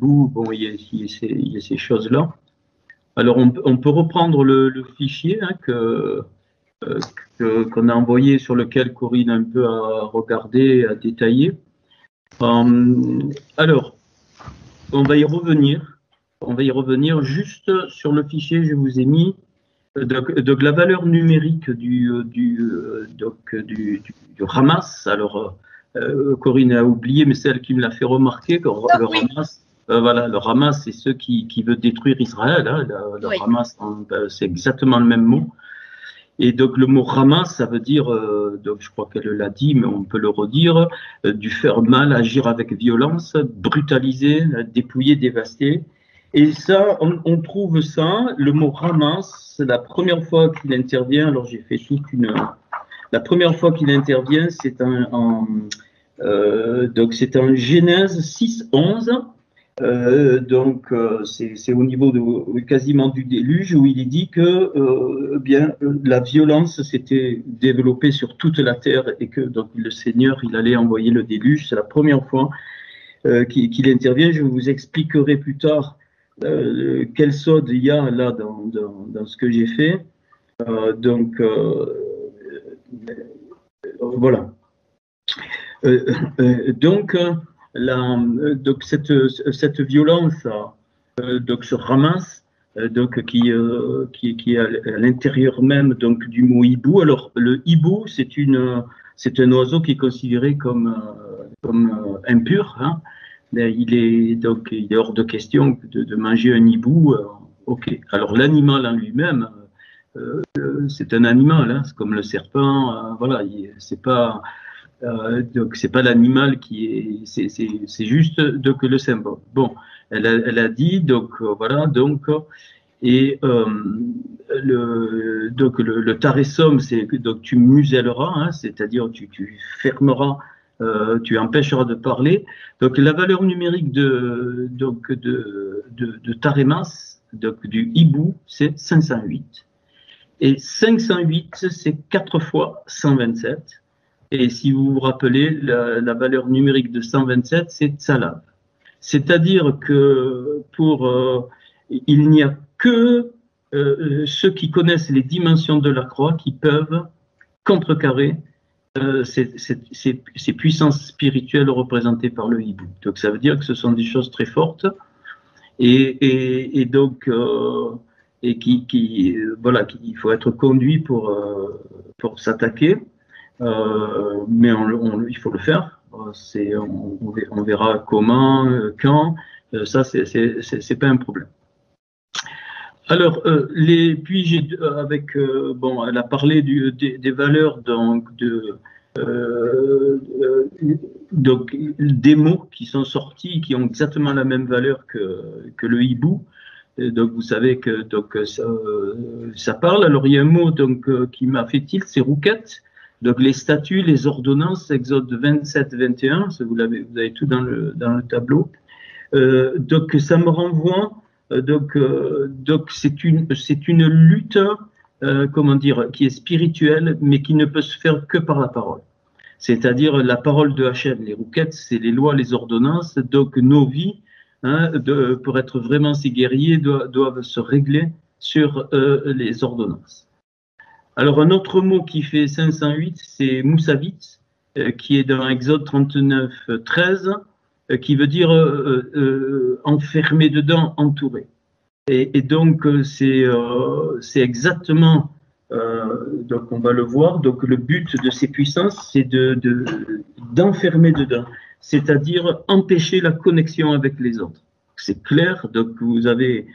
hibou, bon, il y a ces choses-là. Alors, on peut reprendre le fichier hein, qu'on a envoyé, sur lequel Corinne a un peu à regarder, à détailler. Alors, on va y revenir. On va y revenir juste sur le fichier. Je vous ai mis donc la valeur numérique du Hamas. Alors, Corinne a oublié, mais c'est elle qui me l'a fait remarquer que le Hamas. Voilà, le Hamas, c'est ceux qui veulent détruire Israël. Hein, le Hamas, c'est exactement le même mot. Et donc le mot Hamas, ça veut dire, donc je crois qu'elle l'a dit, mais on peut le redire, du faire mal, agir avec violence, brutaliser, dépouiller, dévaster. Et ça, on trouve ça, le mot Hamas, c'est la première fois qu'il intervient. Alors j'ai fait toute une. La première fois qu'il intervient, c'est donc c'est en Genèse 6:11. Donc c'est au niveau quasiment du déluge, où il est dit que la violence s'était développée sur toute la terre et que donc le Seigneur il allait envoyer le déluge. C'est la première fois qu'il intervient. Je vous expliquerai plus tard quel sode il y a là dans ce que j'ai fait. Voilà. Donc cette violence donc se ramasse donc qui est à l'intérieur même donc du mot hibou. Alors le hibou c'est un oiseau qui est considéré comme impur. Hein. Il est hors de question de manger un hibou. Ok. Alors l'animal en lui-même c'est un animal, hein, c'est comme le serpent. Voilà, c'est pas donc c'est pas l'animal qui est, c'est juste donc le symbole. Bon, elle a dit donc voilà donc et le taressom, c'est donc tu muselleras, hein, c'est-à-dire tu fermeras, tu empêcheras de parler. Donc la valeur numérique de taremas, donc du hibou, c'est 508. Et 508, c'est 4 fois 127. Et si vous vous rappelez, la valeur numérique de 127, c'est Tsalav. C'est-à-dire que il n'y a que ceux qui connaissent les dimensions de la croix qui peuvent contrecarrer ces puissances spirituelles représentées par le hibou. Donc ça veut dire que ce sont des choses très fortes et donc voilà, qu'il faut être conduit pour s'attaquer. Mais il faut le faire. On verra comment, quand. Ça, c'est pas un problème. Alors, bon, elle a parlé des valeurs donc des mots qui sont sortis, qui ont exactement la même valeur que le hibou. Donc vous savez que donc ça parle. Alors il y a un mot donc qui m'a fait tilt, c'est rouquette. Donc les statuts, les ordonnances, Exode 27-21, vous avez tout dans le tableau. Donc ça me renvoie. Donc c'est une lutte, comment dire, qui est spirituelle, mais qui ne peut se faire que par la parole. C'est-à-dire la parole de Hachem. Les rouquettes, c'est les lois, les ordonnances. Donc nos vies, hein, pour être vraiment ces guerriers, doivent se régler sur les ordonnances. Alors, un autre mot qui fait 508, c'est Moussavit, qui est dans Exode 39-13, qui veut dire enfermé dedans, entouré. Et donc, c'est exactement, donc on va le voir, donc le but de ces puissances, c'est d'enfermer dedans, c'est-à-dire empêcher la connexion avec les autres. C'est clair, donc vous avez,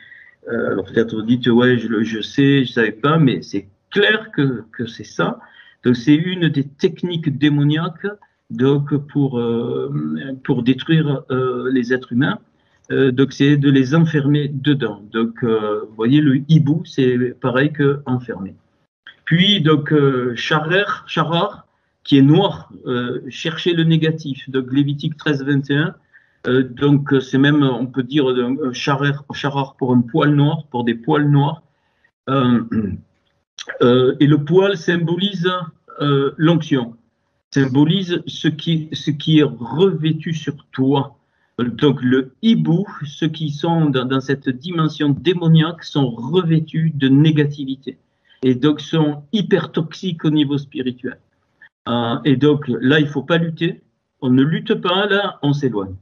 alors peut-être vous dites, ouais, je sais, je savais pas, mais c'est clair que c'est ça. Donc c'est une des techniques démoniaques donc pour détruire les êtres humains. Donc c'est de les enfermer dedans. Donc vous voyez, le hibou, c'est pareil que enfermé. Puis donc charar, qui est noir, chercher le négatif. Donc Lévitique 13-21. Donc c'est même, on peut dire charar pour un poil noir, pour des poils noirs. Et le poil symbolise l'onction, symbolise ce qui est revêtu sur toi. Donc le hibou, ceux qui sont dans cette dimension démoniaque sont revêtus de négativité et donc sont hyper toxiques au niveau spirituel. Et donc là, il ne faut pas lutter. On ne lutte pas, là, on s'éloigne.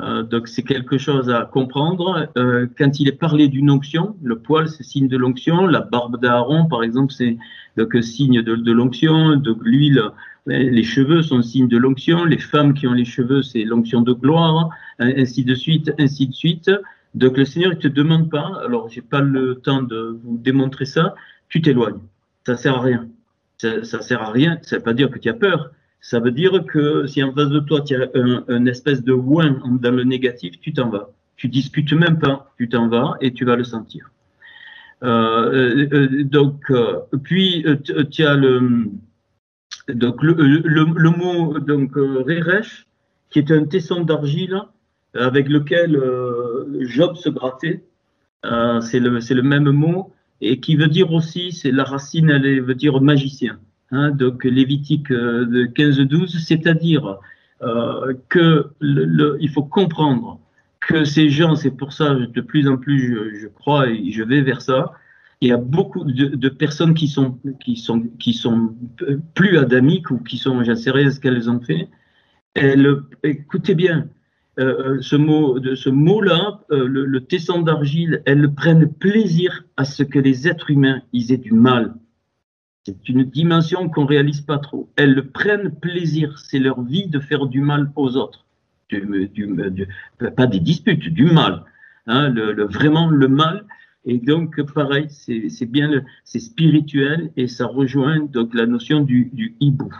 Donc c'est quelque chose à comprendre. Quand il est parlé d'une onction, le poil c'est signe de l'onction, la barbe d'Aaron par exemple c'est donc signe de l'onction, donc l'huile, les cheveux sont signe de l'onction, les femmes qui ont les cheveux c'est l'onction de gloire, ainsi de suite, ainsi de suite. Donc le Seigneur il te demande pas, alors j'ai pas le temps de vous démontrer ça, tu t'éloignes, ça sert à rien, ça sert à rien, ça veut pas dire que tu as peur. Ça veut dire que si en face de toi, tu as un espèce de ouin dans le négatif, tu t'en vas. Tu discutes même pas, tu t'en vas et tu vas le sentir. Puis, tu as le mot Reresh, qui est un tesson d'argile avec lequel Job se grattait. C'est le même mot et qui veut dire aussi, c'est la racine, veut dire magicien. Donc Lévitique de 15-12, c'est-à-dire il faut comprendre que ces gens, c'est pour ça de plus en plus je crois et je vais vers ça, il y a beaucoup de personnes qui sont plus adamiques ou qui sont, j'en sais rien ce qu'elles ont fait. Écoutez bien, ce mot-là, le tesson d'argile, elles prennent plaisir à ce que les êtres humains ils aient du mal. C'est une dimension qu'on ne réalise pas trop. Elles prennent plaisir, c'est leur vie de faire du mal aux autres. Pas des disputes, du mal. Vraiment le mal. Et donc, pareil, c'est spirituel et ça rejoint donc la notion du hibou.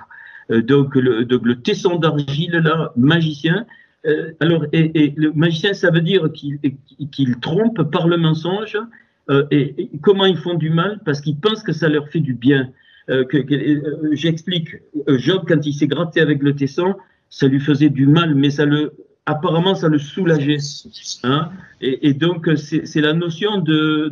Donc, le tesson d'argile, là, magicien. Alors, et le magicien, ça veut dire qu'il trompe par le mensonge. Et comment ils font du mal? Parce qu'ils pensent que ça leur fait du bien. J'explique. Job, quand il s'est gratté avec le tesson, ça lui faisait du mal, mais apparemment, ça le soulageait. Et donc, c'est la notion de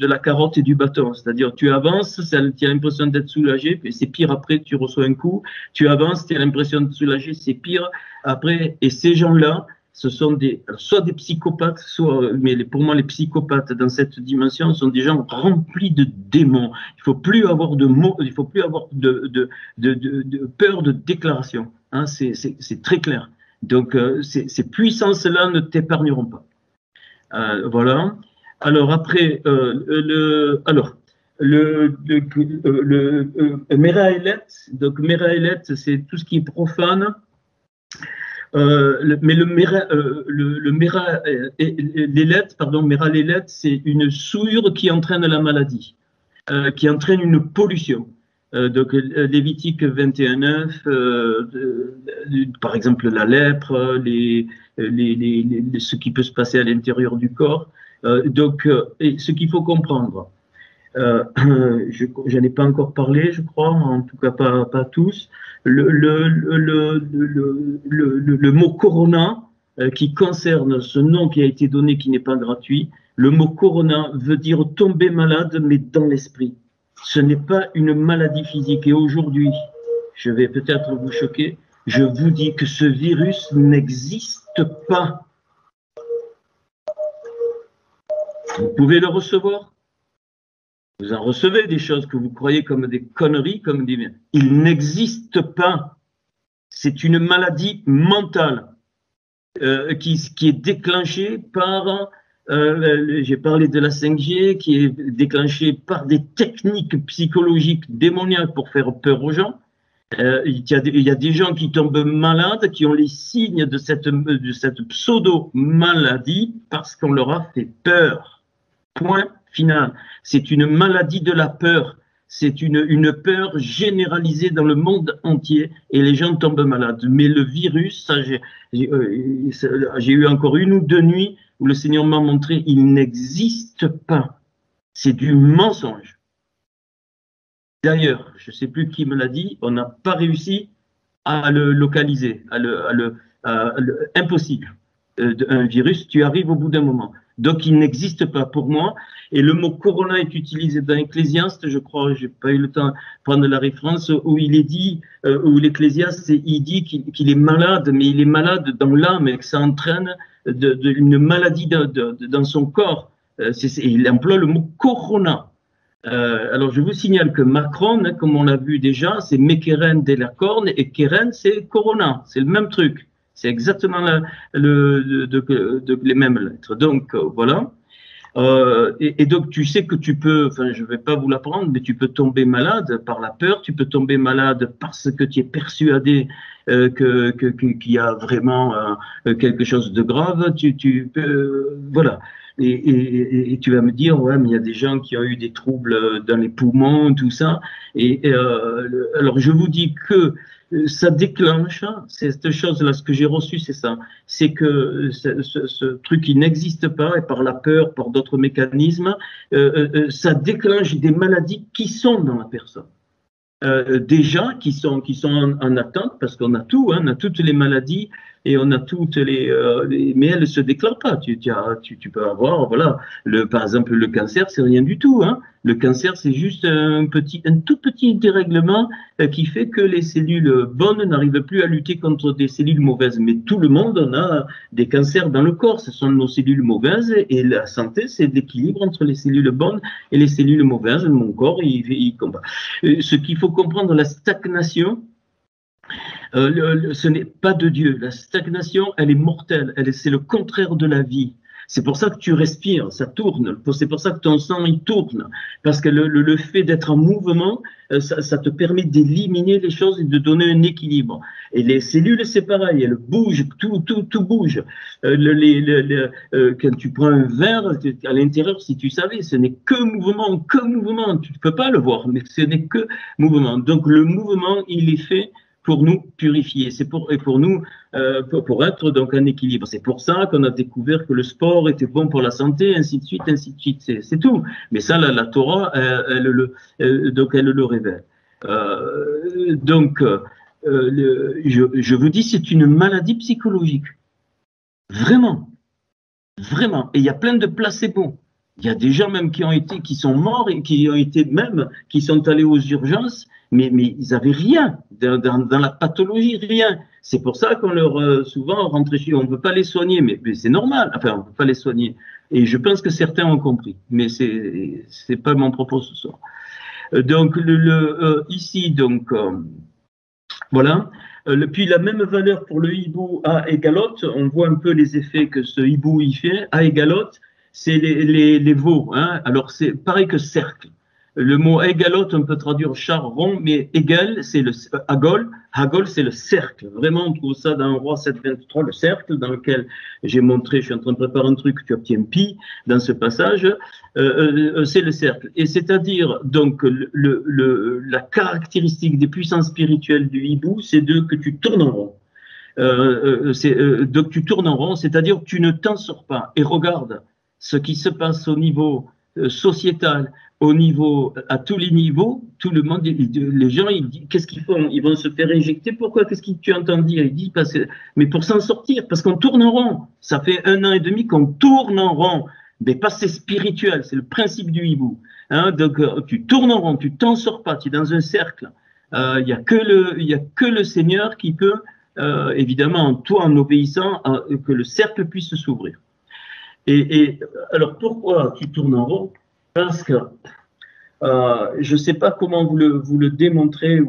la carotte et du bâton. C'est-à-dire, tu avances, tu as l'impression d'être soulagé, puis c'est pire après, tu reçois un coup. Tu avances, tu as l'impression de soulager, c'est pire après. Et ces gens-là, ce sont soit des psychopathes, mais pour moi, les psychopathes dans cette dimension sont des gens remplis de démons. Il ne faut plus avoir de mots, il ne faut plus avoir de peur de déclaration. C'est très clair. Donc, ces puissances-là ne t'épargneront pas. Voilà. Alors, après, Meraélet, donc Meraélet, c'est tout ce qui est profane. Mais le Meralélet, c'est une souillure qui entraîne la maladie, qui entraîne une pollution. Donc Lévitique 21:9, par exemple la lèpre, ce qui peut se passer à l'intérieur du corps. Et ce qu'il faut comprendre, je n'ai pas encore parlé, je crois, en tout cas pas tous. Le mot corona, qui concerne ce nom qui a été donné, qui n'est pas gratuit, le mot corona veut dire tomber malade, mais dans l'esprit. Ce n'est pas une maladie physique. Et aujourd'hui, je vais peut-être vous choquer, je vous dis que ce virus n'existe pas. Vous pouvez le recevoir. Vous en recevez des choses que vous croyez comme des conneries, comme des... Il n'existe pas. C'est une maladie mentale qui est déclenchée par... j'ai parlé de la 5G, qui est déclenchée par des techniques psychologiques démoniaques pour faire peur aux gens. Il y a des gens qui tombent malades, qui ont les signes de cette pseudo-maladie parce qu'on leur a fait peur. Point final. C'est une maladie de la peur. C'est une peur généralisée dans le monde entier et les gens tombent malades. Mais le virus, ça, j'ai eu encore 1 ou 2 nuits où le Seigneur m'a montré, il n'existe pas. C'est du mensonge. D'ailleurs, je ne sais plus qui me l'a dit, on n'a pas réussi à le localiser, impossible. Un virus, tu arrives au bout d'un moment. Donc, il n'existe pas pour moi. Et le mot corona est utilisé dans Ecclésiaste, je crois, j'ai pas eu le temps de prendre la référence, où il est dit, où l'Ecclésiaste, il dit qu'il est malade, mais il est malade dans l'âme et que ça entraîne une maladie dans son corps. Il emploie le mot corona. Alors, je vous signale que Macron, hein, comme on l'a vu déjà, c'est Mekeren de la corne et Keren, c'est corona. C'est le même truc. C'est exactement les mêmes lettres. Donc, voilà. Et donc, tu sais que tu peux, enfin, je ne vais pas vous l'apprendre, mais tu peux tomber malade par la peur, tu peux tomber malade parce que tu es persuadé qu'il y a vraiment quelque chose de grave. Tu peux, voilà. Et tu vas me dire, ouais, mais il y a des gens qui ont eu des troubles dans les poumons, tout ça. Alors, je vous dis que ça déclenche, cette chose-là, ce que j'ai reçu, c'est ça. C'est que ce truc qui n'existe pas, et par la peur, par d'autres mécanismes, ça déclenche des maladies qui sont dans la personne. Des gens qui sont en attente, parce qu'on a tout, hein, on a toutes les maladies et on a toutes mais elles ne se déclarent pas. Tu peux avoir, voilà, par exemple, le cancer, c'est rien du tout. Hein. Le cancer, c'est juste un tout petit dérèglement qui fait que les cellules bonnes n'arrivent plus à lutter contre des cellules mauvaises. Mais tout le monde en a des cancers dans le corps. Ce sont nos cellules mauvaises et la santé, c'est l'équilibre entre les cellules bonnes et les cellules mauvaises. Mon corps, il combat. Ce qu'il faut comprendre, la stagnation, ce n'est pas de Dieu. La stagnation, elle est mortelle. C'est le contraire de la vie. C'est pour ça que tu respires, ça tourne. C'est pour ça que ton sang, il tourne. Parce que le fait d'être en mouvement, ça te permet d'éliminer les choses et de donner un équilibre. Et les cellules, c'est pareil, elles bougent, tout bouge. Quand tu prends un verre, à l'intérieur, si tu savais, ce n'est que mouvement, Tu ne peux pas le voir, mais ce n'est que mouvement. Donc le mouvement, il est fait pour nous purifier, pour nous pour être donc en équilibre. C'est pour ça qu'on a découvert que le sport était bon pour la santé, ainsi de suite, c'est tout. Mais ça, la Torah, elle le révèle. Je vous dis, c'est une maladie psychologique, vraiment, vraiment. Et il y a plein de placebos. Il y a des gens même qui sont morts et qui sont allés aux urgences, mais ils n'avaient rien dans la pathologie, rien. C'est pour ça qu'on leur souvent rentre chez eux. On ne peut pas les soigner, mais c'est normal. Enfin, on ne peut pas les soigner. Et je pense que certains ont compris, mais c'est pas mon propos ce soir. Donc ici, donc voilà. Puis la même valeur pour le hibou A égalote. On voit un peu les effets que ce hibou y fait. A égalote, c'est les veaux. Hein. Alors c'est pareil que cercle. Le mot égalote, on peut traduire char rond, mais égal, c'est le hagol. Hagol, c'est le cercle. Vraiment, on trouve ça dans Roi 7.23, le cercle dans lequel j'ai montré, je suis en train de préparer un truc, tu obtiens pi dans ce passage. C'est le cercle. Et c'est-à-dire, donc, la caractéristique des puissances spirituelles du hibou, c'est que tu tournes en rond. Donc, tu tournes en rond, c'est-à-dire que tu ne t'en sors pas. Et regarde ce qui se passe au niveau sociétal, à tous les niveaux, tout le monde, les gens, qu'est-ce qu'ils font? Ils vont se faire éjecter. Pourquoi? Qu'est-ce que tu entends dire? Ils disent, mais pour s'en sortir, parce qu'on tourne en rond. Ça fait 1 an et demi qu'on tourne en rond. Mais pas c'est spirituel, c'est le principe du hibou. Hein, donc, tu tournes en rond, tu t'en sors pas, tu es dans un cercle. Il y a que le Seigneur qui peut, évidemment, toi en obéissant, que le cercle puisse s'ouvrir. Et alors, pourquoi tu tournes en rond? Parce que je ne sais pas comment vous le démontrer,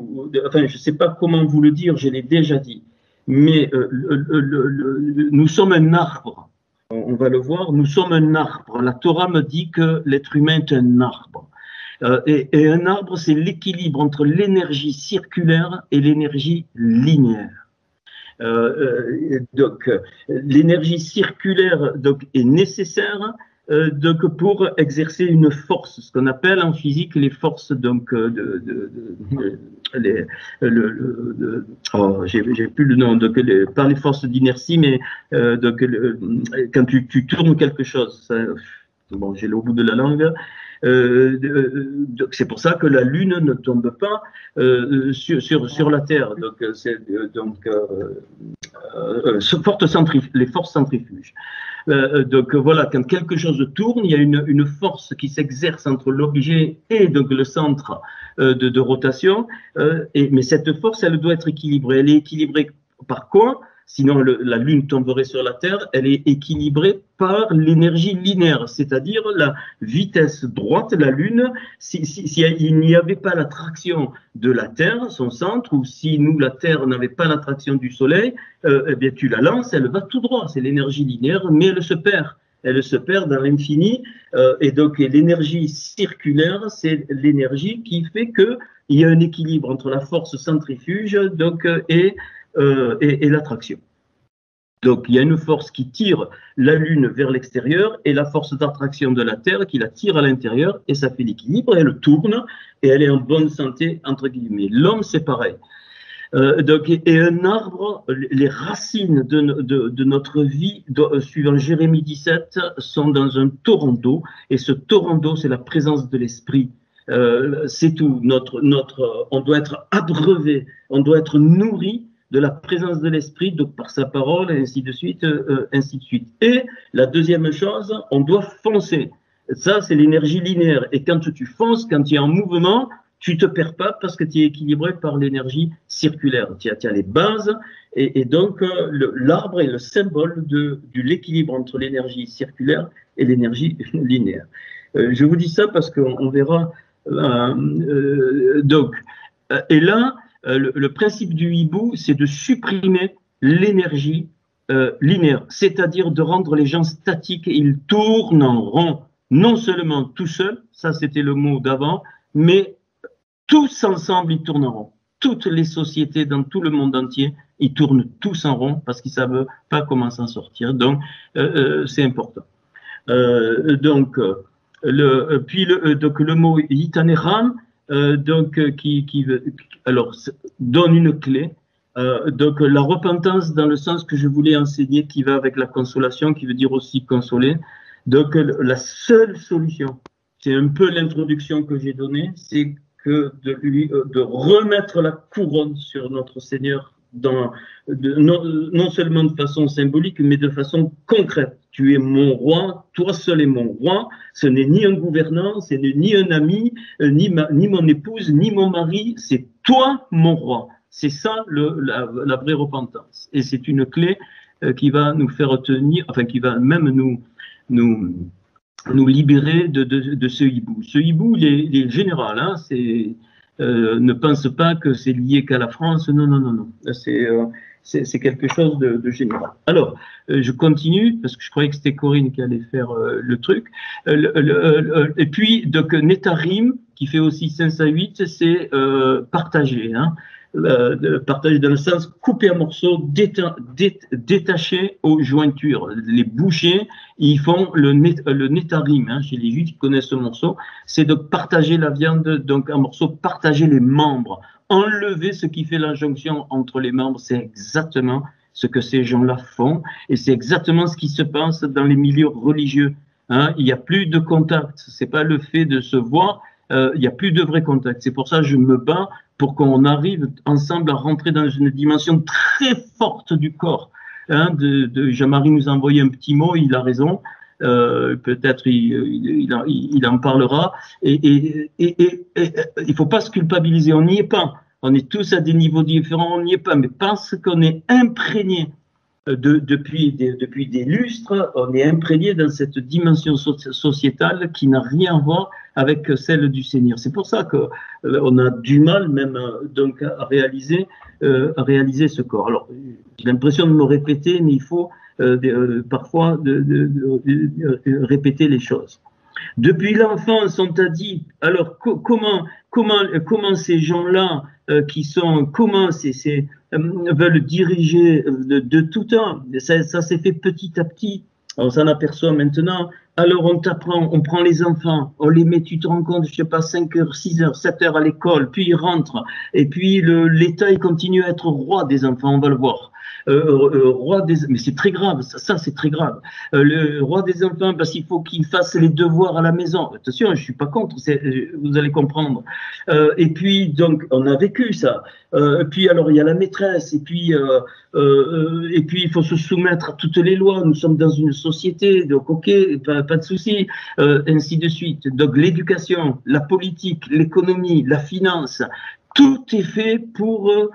enfin, je ne sais pas comment vous le dire, je l'ai déjà dit, mais nous sommes un arbre, on va le voir, nous sommes un arbre. La Torah me dit que l'être humain est un arbre. Et un arbre, c'est l'équilibre entre l'énergie circulaire et l'énergie linéaire. Donc, l'énergie circulaire est nécessaire pour exercer une force, ce qu'on appelle en physique les forces j'ai plus le nom, pas les forces d'inertie, mais quand tu tournes quelque chose, bon, j'ai le bout de la langue. C'est pour ça que la Lune ne tombe pas sur la Terre. Donc, les forces centrifuges. Donc voilà, quand quelque chose tourne, il y a une force qui s'exerce entre l'objet et donc le centre de rotation. Mais cette force, elle doit être équilibrée. Elle est équilibrée par quoi? Sinon, la Lune tomberait sur la Terre. Elle est équilibrée par l'énergie linéaire, c'est-à-dire la vitesse droite. La Lune, il n'y avait pas l'attraction de la Terre, son centre, ou si nous, la Terre, n'avait pas l'attraction du Soleil, eh bien, tu la lances, elle va tout droit. C'est l'énergie linéaire, mais elle se perd. Elle se perd dans l'infini. Et donc, l'énergie circulaire, c'est l'énergie qui fait qu'il y a un équilibre entre la force centrifuge et l'attraction. Donc, il y a une force qui tire la Lune vers l'extérieur et la force d'attraction de la Terre qui la tire à l'intérieur et ça fait l'équilibre. Elle tourne et elle est en bonne santé, entre guillemets. L'homme, c'est pareil. Et un arbre, les racines de notre vie, suivant Jérémie 17, sont dans un torrent d'eau. Et ce torrent d'eau, c'est la présence de l'esprit. C'est tout. On doit être abreuvé, on doit être nourri de la présence de l'esprit, donc par sa parole, et ainsi de suite, ainsi de suite. Et la deuxième chose, on doit foncer. Ça, c'est l'énergie linéaire. Et quand tu fonces, quand tu es en mouvement, tu te perds pas parce que tu es équilibré par l'énergie circulaire. Tu as les bases, et donc l'arbre est le symbole de l'équilibre entre l'énergie circulaire et l'énergie linéaire. Je vous dis ça parce qu'on verra. Et là, le principe du hibou, c'est de supprimer l'énergie linéaire, c'est-à-dire de rendre les gens statiques et ils tournent en rond, non seulement tout seuls, ça c'était le mot d'avant, mais tous ensemble ils tournent en rond. Toutes les sociétés dans tout le monde entier, ils tournent tous en rond parce qu'ils ne savent pas comment s'en sortir. Donc, c'est important. Donc, le mot Yitaneram, alors, donne une clé. Donc, la repentance dans le sens que je voulais enseigner, qui va avec la consolation, qui veut dire aussi consoler. Donc, la seule solution, c'est un peu l'introduction que j'ai donnée, c'est que de remettre la couronne sur notre Seigneur, non seulement de façon symbolique, mais de façon concrète. Tu es mon roi, toi seul es mon roi, ce n'est ni un gouvernant, ce n'est ni un ami, ni mon épouse, ni mon mari, c'est toi mon roi. C'est ça la vraie repentance. Et c'est une clé qui va nous faire tenir, enfin qui va même nous libérer de ce hibou. Ce hibou, il est général, hein, ne pense pas que c'est lié qu'à la France, non. C'est quelque chose de général. Alors, je continue, parce que je croyais que c'était Corinne qui allait faire le truc. Et puis, donc, Netarim, qui fait aussi 5 à 8, c'est partager. Hein. Partager dans le sens couper un morceau, détacher aux jointures. Les bouchers, ils font le netarim, hein, chez les juifs qui connaissent ce morceau, c'est de partager la viande, donc un morceau, partager les membres, enlever ce qui fait l'injonction entre les membres, c'est exactement ce que ces gens-là font, et c'est exactement ce qui se passe dans les milieux religieux. Hein. Il n'y a plus de contact, c'est pas le fait de se voir, il n'y a plus de vrai contact. C'est pour ça que je me bats pour qu'on arrive ensemble à rentrer dans une dimension très forte du corps. Hein, Jean-Marie nous a envoyé un petit mot, il a raison, peut-être il en parlera, et il faut pas se culpabiliser, on n'y est pas, on est tous à des niveaux différents, on n'y est pas, mais parce qu'on est imprégné depuis des lustres, on est imprégné dans cette dimension sociétale qui n'a rien à voir avec celle du Seigneur. C'est pour ça qu'on a du mal même donc à réaliser ce corps. Alors, j'ai l'impression de me répéter, mais il faut parfois répéter les choses. Depuis l'enfance, on t'a dit, alors comment ces gens-là veulent diriger de tout temps, ça s'est fait petit à petit, on s'en aperçoit maintenant. Alors on t'apprend, on prend les enfants, on les met, tu te rends compte, je sais pas, 5 heures, 6 heures, 7 heures à l'école, puis ils rentrent, et puis l'État il continue à être roi des enfants, on va le voir. Roi des, mais c'est très grave, ça c'est très grave. Le roi des enfants, parce qu'il faut qu'il fasse les devoirs à la maison. Attention, je suis pas contre, vous allez comprendre. Et puis donc on a vécu ça. Puis alors il y a la maîtresse, et puis il faut se soumettre à toutes les lois. Nous sommes dans une société, donc ok, pas de souci, ainsi de suite. Donc l'éducation, la politique, l'économie, la finance, tout est fait pour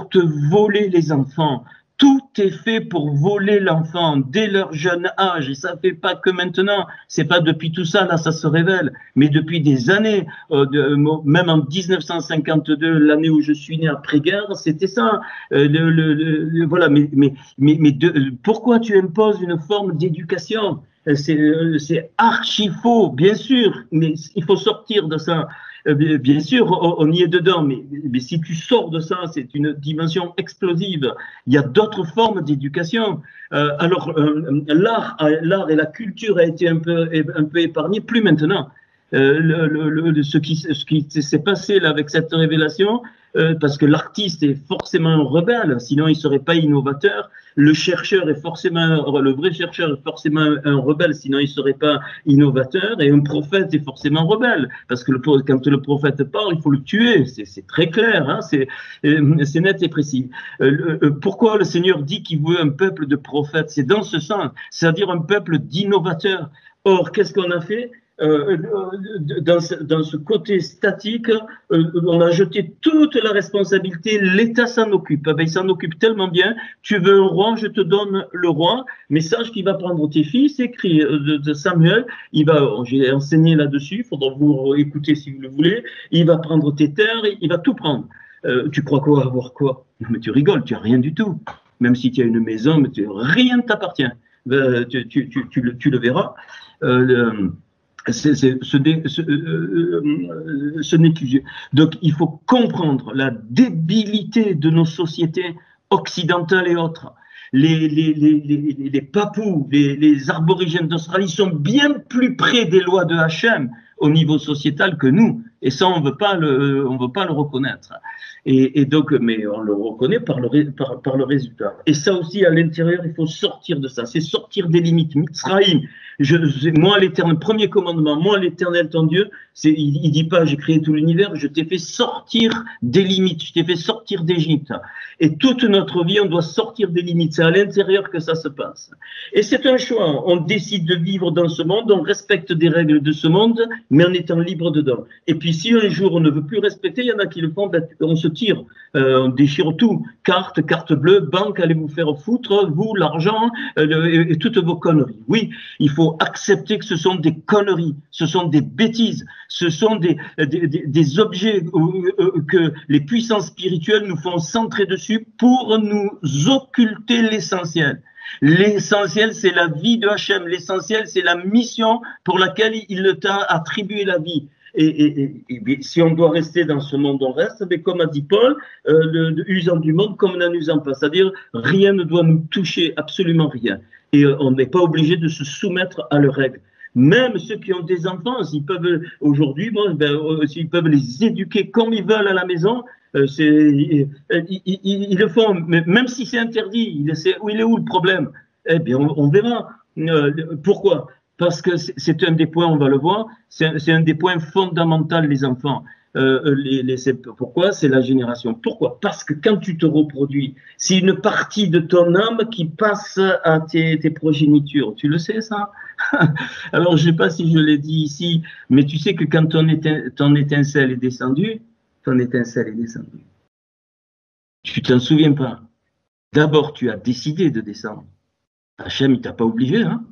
te voler les enfants. Tout est fait pour voler l'enfant dès leur jeune âge. Et ça fait pas que maintenant. C'est pas depuis tout ça, là, ça se révèle. Mais depuis des années, même en 1952, l'année où je suis né après-guerre, c'était ça. Voilà. Pourquoi tu imposes une forme d'éducation? C'est archi faux, bien sûr, mais il faut sortir de ça. Bien sûr, on y est dedans, mais si tu sors de ça, c'est une dimension explosive. Il y a d'autres formes d'éducation. L'art et la culture a été un peu épargnés, plus maintenant. Ce qui s'est passé là avec cette révélation, parce que l'artiste est forcément un rebelle, sinon il ne serait pas innovateur. Le vrai chercheur est forcément un rebelle, sinon il ne serait pas innovateur. Et un prophète est forcément rebelle, parce que quand le prophète parle, il faut le tuer. C'est très clair, hein, c'est net et précis. Pourquoi le Seigneur dit qu'il veut un peuple de prophètes? C'est dans ce sens, c'est-à-dire un peuple d'innovateurs. Or, qu'est-ce qu'on a fait? Dans ce côté statique, on a jeté toute la responsabilité, l'État s'en occupe. Il s'en occupe tellement bien. Tu veux un roi, je te donne le roi. Mais sache qu'il va prendre tes fils, écrit de Samuel. J'ai enseigné là-dessus, il faudra vous écouter si vous le voulez. Il va prendre tes terres, il va tout prendre. Tu crois quoi, avoir quoi? Mais tu rigoles, tu n'as rien du tout. Même si tu as une maison, mais rien ne t'appartient. Tu le verras. Ce n'est que donc il faut comprendre la débilité de nos sociétés occidentales et autres. Les Papous, les aborigènes d'Australie sont bien plus près des lois de Hachem au niveau sociétal que nous, et ça on veut pas le reconnaître. Et donc, mais on le reconnaît par le résultat. Et ça aussi, à l'intérieur, il faut sortir de ça. C'est sortir des limites. Mitzraïm, moi, l'Éternel, premier commandement, moi, l'Éternel, ton Dieu, il dit pas, j'ai créé tout l'univers, je t'ai fait sortir des limites, je t'ai fait sortir d'Égypte. Et toute notre vie, on doit sortir des limites. C'est à l'intérieur que ça se passe. Et c'est un choix. On décide de vivre dans ce monde, on respecte des règles de ce monde, mais en étant libre dedans. Et puis, si un jour on ne veut plus respecter, il y en a qui le font, on se tire, on déchire tout. Carte bleue, banque, allez vous faire foutre, vous, l'argent, et toutes vos conneries. Oui, il faut accepter que ce sont des conneries, ce sont des bêtises, ce sont des objets que les puissances spirituelles nous font centrer dessus pour nous occulter l'essentiel. L'essentiel, c'est la vie de Hachem. L'essentiel, c'est la mission pour laquelle il t'a attribué la vie. Et si on doit rester dans ce monde, on reste. Mais comme a dit Paul, usant du monde comme n'en usant pas. C'est-à-dire, rien ne doit nous toucher, absolument rien. Et on n'est pas obligé de se soumettre à leurs règles. Même ceux qui ont des enfants, s'ils peuvent aujourd'hui, s'ils peuvent les éduquer comme ils veulent à la maison, ils le font, même si c'est interdit. Il est où le problème? Eh bien, on verra. Pourquoi? Parce que c'est un des points, on va le voir, c'est un des points fondamentaux, les enfants. Pourquoi? C'est la génération. Pourquoi? Parce que quand tu te reproduis, c'est une partie de ton âme qui passe à tes progénitures. Tu le sais, ça? Alors, je ne sais pas si je l'ai dit ici, mais tu sais que quand ton étincelle est descendue, tu t'en souviens pas. D'abord, tu as décidé de descendre. Hachem, il t'a pas obligé, hein?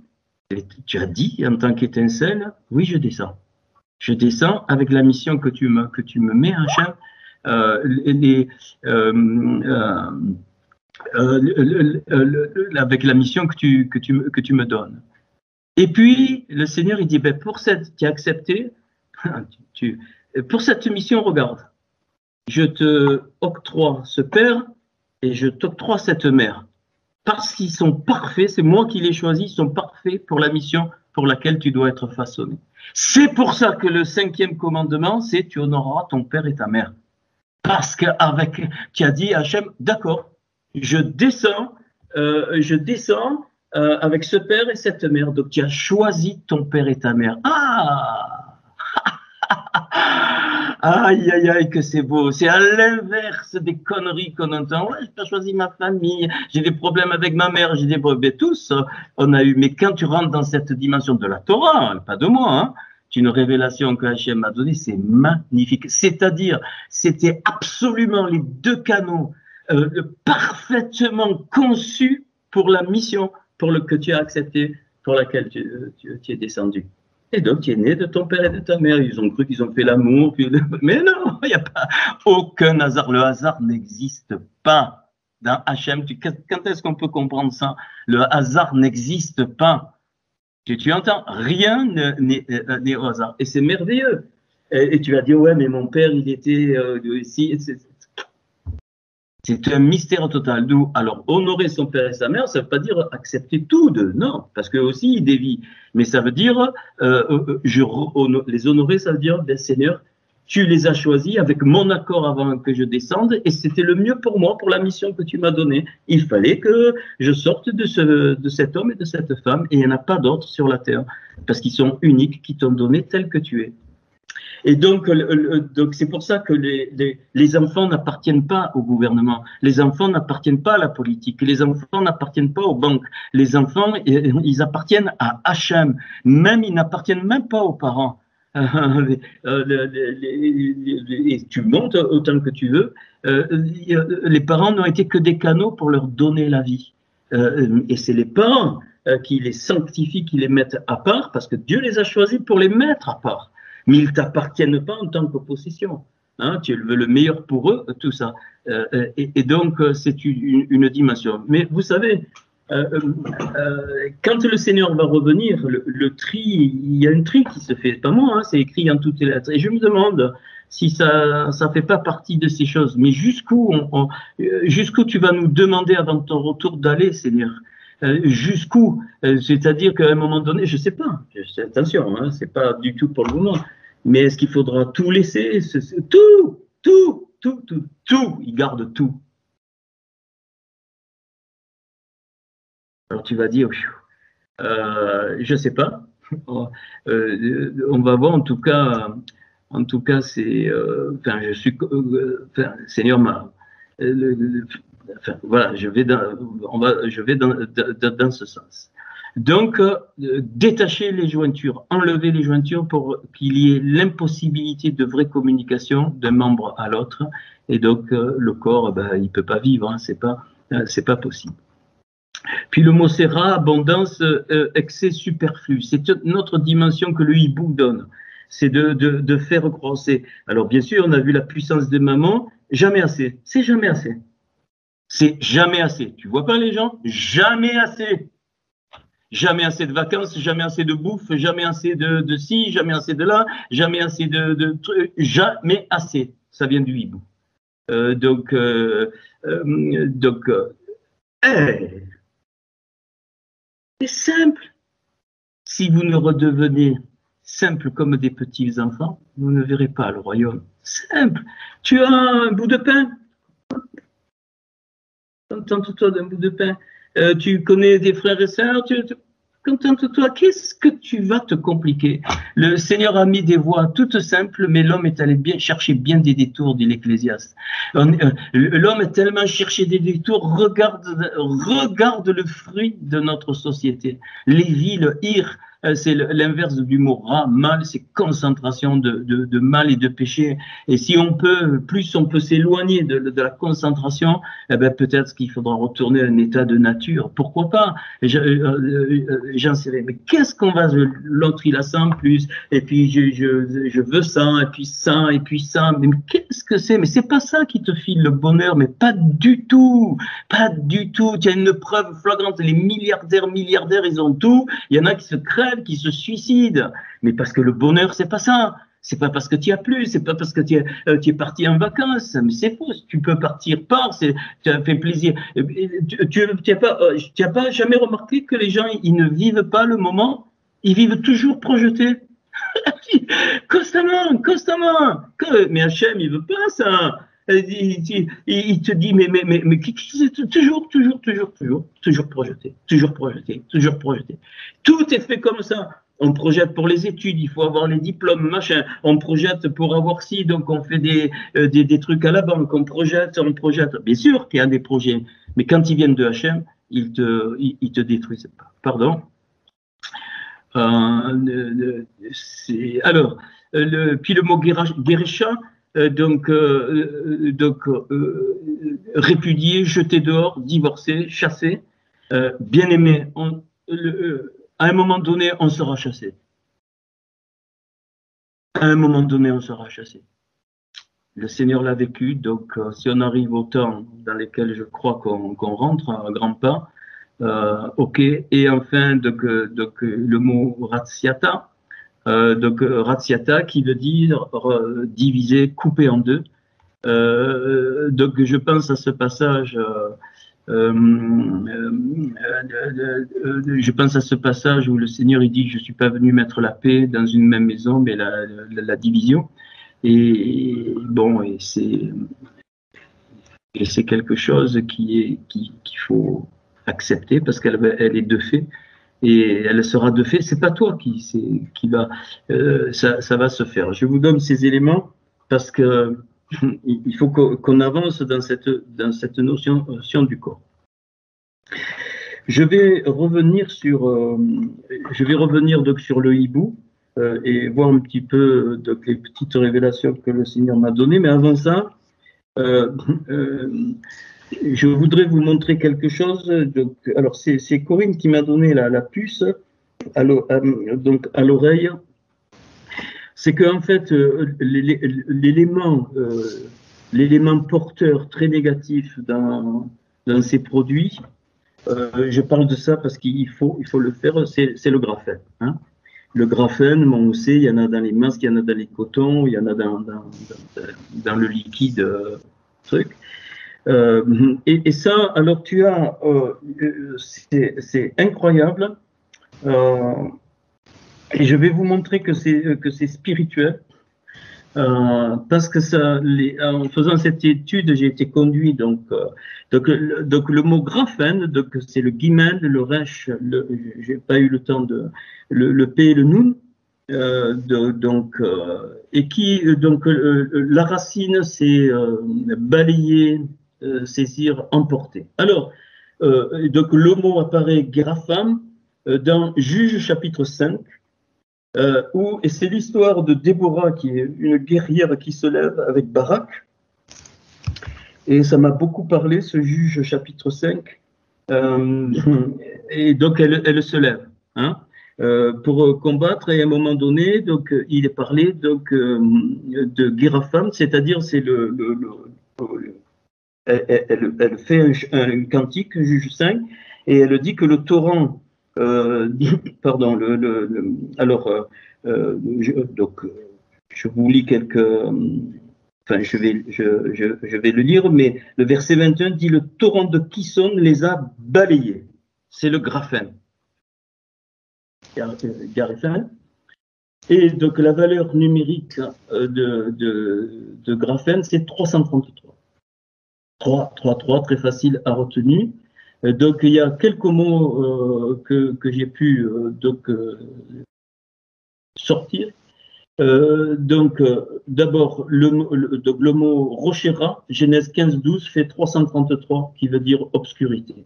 Et tu as dit en tant qu'étincelle, oui, je descends. Je descends avec la mission que tu me mets, Hachem, avec la mission que tu me donnes. Et puis, le Seigneur, il dit, tu as accepté, pour cette mission, regarde, je te octroie ce père et je t'octroie cette mère. Parce qu'ils sont parfaits, c'est moi qui les choisis, ils sont parfaits pour la mission pour laquelle tu dois être façonné. C'est pour ça que le 5e commandement, c'est tu honoreras ton père et ta mère. Parce tu as dit à Hachem, d'accord, je descends avec ce père et cette mère. Donc tu as choisi ton père et ta mère. Ah! Aïe, aïe, aïe, que c'est beau. C'est à l'inverse des conneries qu'on entend. Ouais, j'ai pas choisi ma famille, j'ai des problèmes avec ma mère, j'ai des problèmes. Tous, on a eu. Mais quand tu rentres dans cette dimension de la Torah, hein, pas de moi, hein, c'est une révélation que Hachem m'a donnée, c'est magnifique. C'est-à-dire, c'était absolument les deux canaux parfaitement conçus pour la mission que tu as acceptée, pour laquelle tu es descendu. Et donc, tu es né de ton père et de ta mère. Ils ont cru qu'ils ont fait l'amour. Mais non, il n'y a pas aucun hasard. Le hasard n'existe pas. Dans Hachem, quand est-ce qu'on peut comprendre ça? Le hasard n'existe pas. Tu entends? Rien n'est au hasard. Et c'est merveilleux. Et tu vas dire, ouais, mais mon père, il était ici. C'est un mystère total. D'où, alors, honorer son père et sa mère, ça ne veut pas dire accepter tout d'eux, non, parce qu'eux aussi, ils dévient. Mais ça veut dire, les honorer, ça veut dire, ben, Seigneur, tu les as choisis avec mon accord avant que je descende, et c'était le mieux pour moi, pour la mission que tu m'as donnée. Il fallait que je sorte de cet homme et de cette femme, et il n'y en a pas d'autres sur la terre, parce qu'ils sont uniques, qui t'ont donné tel que tu es. Et donc c'est pour ça que les enfants n'appartiennent pas au gouvernement, les enfants n'appartiennent pas à la politique, les enfants n'appartiennent pas aux banques, les enfants, ils appartiennent à Hachem, même ils n'appartiennent même pas aux parents. Et tu montes autant que tu veux, les parents n'ont été que des canaux pour leur donner la vie. Et c'est les parents qui les sanctifient, qui les mettent à part, parce que Dieu les a choisis pour les mettre à part. Mais ils ne t'appartiennent pas en tant que possession. Hein, tu veux le meilleur pour eux, tout ça. Et donc, c'est une dimension. Mais vous savez, quand le Seigneur va revenir, le tri, il y a un tri qui se fait. Pas moi, hein, c'est écrit en toutes les lettres. Et je me demande si ça ne fait pas partie de ces choses. Mais jusqu'où tu vas nous demander avant ton retour d'aller, Seigneur? Jusqu'où? C'est-à-dire qu'à un moment donné, je ne sais pas, attention, hein, ce n'est pas du tout pour le moment, mais est-ce qu'il faudra tout laisser? Tout, il garde tout. Alors tu vas dire, je ne sais pas, on va voir, en tout cas c'est, Seigneur m'a... Enfin, voilà, je vais dans ce sens. Donc, détacher les jointures, enlever les jointures pour qu'il y ait l'impossibilité de vraie communication d'un membre à l'autre. Et donc, le corps, il ne peut pas vivre, hein, c'est pas possible. Puis le mot sera, abondance, excès superflu. C'est une autre dimension que le hibou donne. C'est de faire croître. Alors, bien sûr, on a vu la puissance des mamans. Jamais assez. C'est jamais assez. C'est jamais assez. Tu vois pas les gens? Jamais assez. Jamais assez de vacances, jamais assez de bouffe, jamais assez de ci, jamais assez de là, jamais assez de trucs, jamais assez. Ça vient du hibou. C'est simple. Si vous ne redevenez simple comme des petits enfants, vous ne verrez pas le royaume. Simple. Tu as un bout de pain. Contente-toi d'un bout de pain. Tu connais des frères et sœurs, contente-toi. Qu'est-ce que tu vas te compliquer? Le Seigneur a mis des voies toutes simples, mais l'homme est allé chercher bien des détours, dit l'Ecclésiaste. L'homme a tellement cherché des détours, regarde le fruit de notre société. Les villes, c'est l'inverse du mot rat, mal, c'est concentration de mal et de péché. Et si plus on peut s'éloigner de la concentration, peut-être qu'il faudra retourner à un état de nature. Pourquoi pas? J'en sais rien. Mais qu'est-ce qu'on va, l'autre il a ça en plus, et puis je veux ça, et puis ça, et puis ça. Mais qu'est-ce que c'est? Mais c'est pas ça qui te file le bonheur, mais pas du tout. Pas du tout. Tu as une preuve flagrante. Les milliardaires, ils ont tout. Il y en a qui se crèvent, qui se suicident, mais parce que le bonheur c'est pas ça, c'est pas parce que tu as plu, c'est pas parce que tu es parti en vacances, mais c'est faux, tu peux partir tu as fait plaisir. Tu as pas jamais remarqué que les gens ils ne vivent pas le moment, ils vivent toujours projetés constamment, mais Hachem il veut pas ça. il te dit, mais toujours projeté, toujours projeté, toujours projeté. Tout est fait comme ça. On projette pour les études, il faut avoir les diplômes, machin. On projette pour avoir ci, donc on fait des trucs à la banque. On projette. Bien sûr qu'il y a des projets, mais quand ils viennent de HM, ils te détruisent pas. Pardon. Alors, puis le mot guérécha, répudié, jeté dehors, divorcé, chassé, bien aimé. À un moment donné, on sera chassé. À un moment donné, on sera chassé. Le Seigneur l'a vécu, donc si on arrive au temps dans lesquels je crois qu'on rentre à grands pas, ok. Et enfin, donc le mot razziata, razziata qui veut dire diviser, couper en deux. Donc je pense à ce passage. Je pense à ce passage où le Seigneur il dit je suis pas venu mettre la paix dans une même maison, mais la division. Et bon, et c'est quelque chose qu'il faut accepter parce qu'elle est de fait et elle sera de fait. C'est pas toi qui va, ça va se faire. Je vous donne ces éléments parce que il faut qu'on avance dans cette notion du corps. Je vais revenir donc sur le hibou et voir un petit peu donc les petites révélations que le Seigneur m'a données. Mais avant ça, je voudrais vous montrer quelque chose. Donc, alors c'est Corinne qui m'a donné la puce donc à l'oreille. C'est qu'en fait, l'élément porteur très négatif dans ces produits, je parle de ça parce qu'il faut le faire, c'est le graphène. Hein. Le graphène, on sait, il y en a dans les masques, il y en a dans les cotons, il y en a dans le liquide truc. Et ça, alors tu as, c'est incroyable. Et je vais vous montrer que c'est spirituel, parce que ça, en faisant cette étude, j'ai été conduit donc le mot graphène, donc c'est le guimel, le resh, j'ai pas eu le temps de le p et le nun, et qui donc la racine c'est balayer, saisir, emporter. Alors donc le mot apparaît grapham dans Juge chapitre 5. Et c'est l'histoire de Déborah qui est une guerrière qui se lève avec Barak. Et ça m'a beaucoup parlé, ce Juge chapitre 5. Et donc elle se lève pour combattre. Et à un moment donné, donc il est parlé donc de Guérapham, c'est-à-dire c'est elle fait un cantique, Juge 5, et elle dit que le torrent pardon, je vous lis je vais le lire, mais le verset 21 dit le torrent de Kison les a balayés. C'est le graphène. Et donc la valeur numérique de graphène, c'est 333. 3, très facile à retenir. Donc il y a quelques mots que j'ai pu sortir. D'abord le mot rochera, Genèse 15-12 fait 333 qui veut dire obscurité.